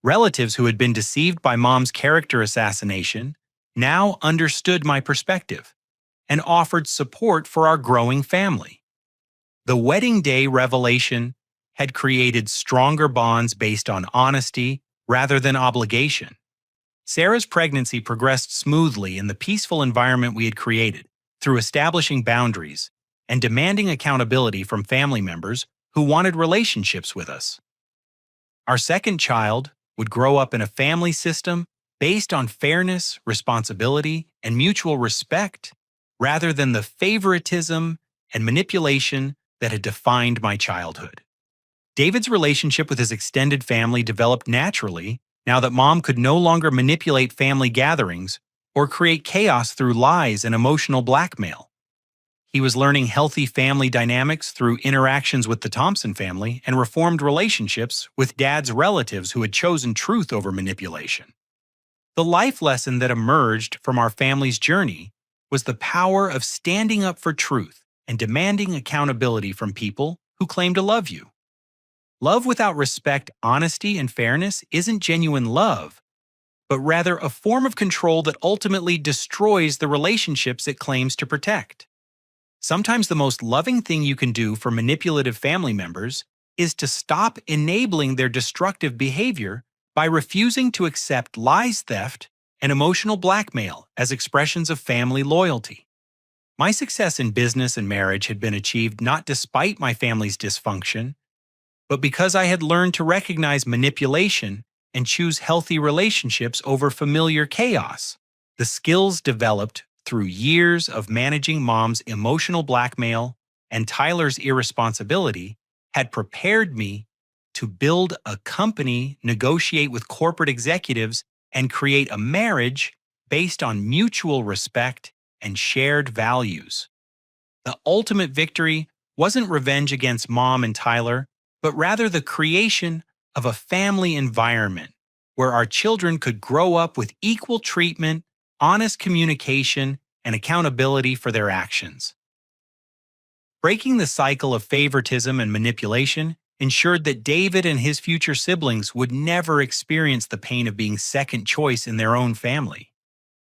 Relatives who had been deceived by Mom's character assassination now understood my perspective and offered support for our growing family. The wedding day revelation had created stronger bonds based on honesty rather than obligation. Sarah's pregnancy progressed smoothly in the peaceful environment we had created through establishing boundaries and demanding accountability from family members who wanted relationships with us. Our second child would grow up in a family system based on fairness, responsibility, and mutual respect rather than the favoritism and manipulation that had defined my childhood. David's relationship with his extended family developed naturally now that Mom could no longer manipulate family gatherings or create chaos through lies and emotional blackmail. He was learning healthy family dynamics through interactions with the Thompson family and reformed relationships with Dad's relatives who had chosen truth over manipulation. The life lesson that emerged from our family's journey was the power of standing up for truth and demanding accountability from people who claim to love you. Love without respect, honesty, and fairness isn't genuine love, but rather a form of control that ultimately destroys the relationships it claims to protect. Sometimes the most loving thing you can do for manipulative family members is to stop enabling their destructive behavior by refusing to accept lies, theft, and emotional blackmail as expressions of family loyalty. My success in business and marriage had been achieved not despite my family's dysfunction, but because I had learned to recognize manipulation and choose healthy relationships over familiar chaos. The skills developed through years of managing Mom's emotional blackmail and Tyler's irresponsibility had prepared me to build a company, negotiate with corporate executives, and create a marriage based on mutual respect and shared values. The ultimate victory wasn't revenge against Mom and Tyler, but rather the creation of a family environment where our children could grow up with equal treatment, honest communication, and accountability for their actions. Breaking the cycle of favoritism and manipulation ensured that David and his future siblings would never experience the pain of being second choice in their own family.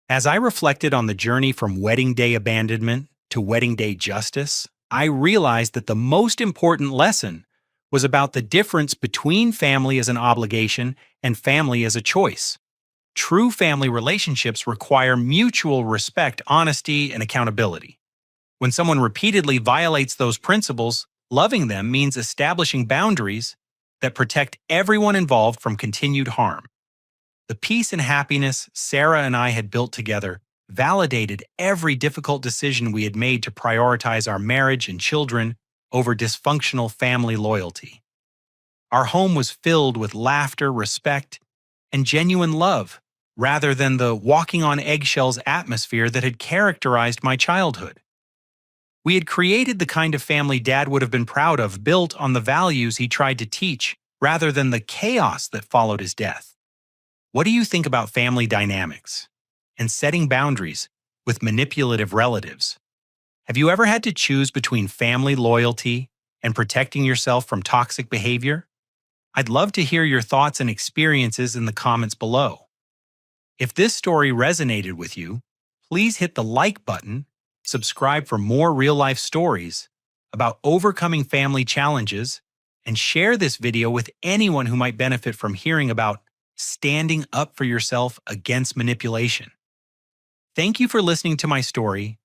As I reflected on the journey from wedding day abandonment to wedding day justice, I realized that the most important lesson was about the difference between family as an obligation and family as a choice. True family relationships require mutual respect, honesty, and accountability. When someone repeatedly violates those principles, loving them means establishing boundaries that protect everyone involved from continued harm. The peace and happiness Sarah and I had built together validated every difficult decision we had made to prioritize our marriage and children over dysfunctional family loyalty. Our home was filled with laughter, respect, and genuine love, rather than the walking on eggshells atmosphere that had characterized my childhood. We had created the kind of family Dad would have been proud of, built on the values he tried to teach, rather than the chaos that followed his death. What do you think about family dynamics and setting boundaries with manipulative relatives? Have you ever had to choose between family loyalty and protecting yourself from toxic behavior? I'd love to hear your thoughts and experiences in the comments below. If this story resonated with you, please hit the like button, subscribe for more real-life stories about overcoming family challenges, and share this video with anyone who might benefit from hearing about standing up for yourself against manipulation. Thank you for listening to my story,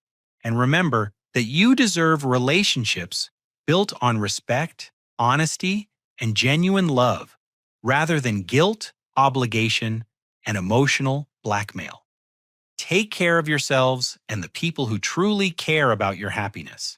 and remember that you deserve relationships built on respect, honesty, and genuine love, rather than guilt, obligation, and emotional blackmail. Take care of yourselves and the people who truly care about your happiness.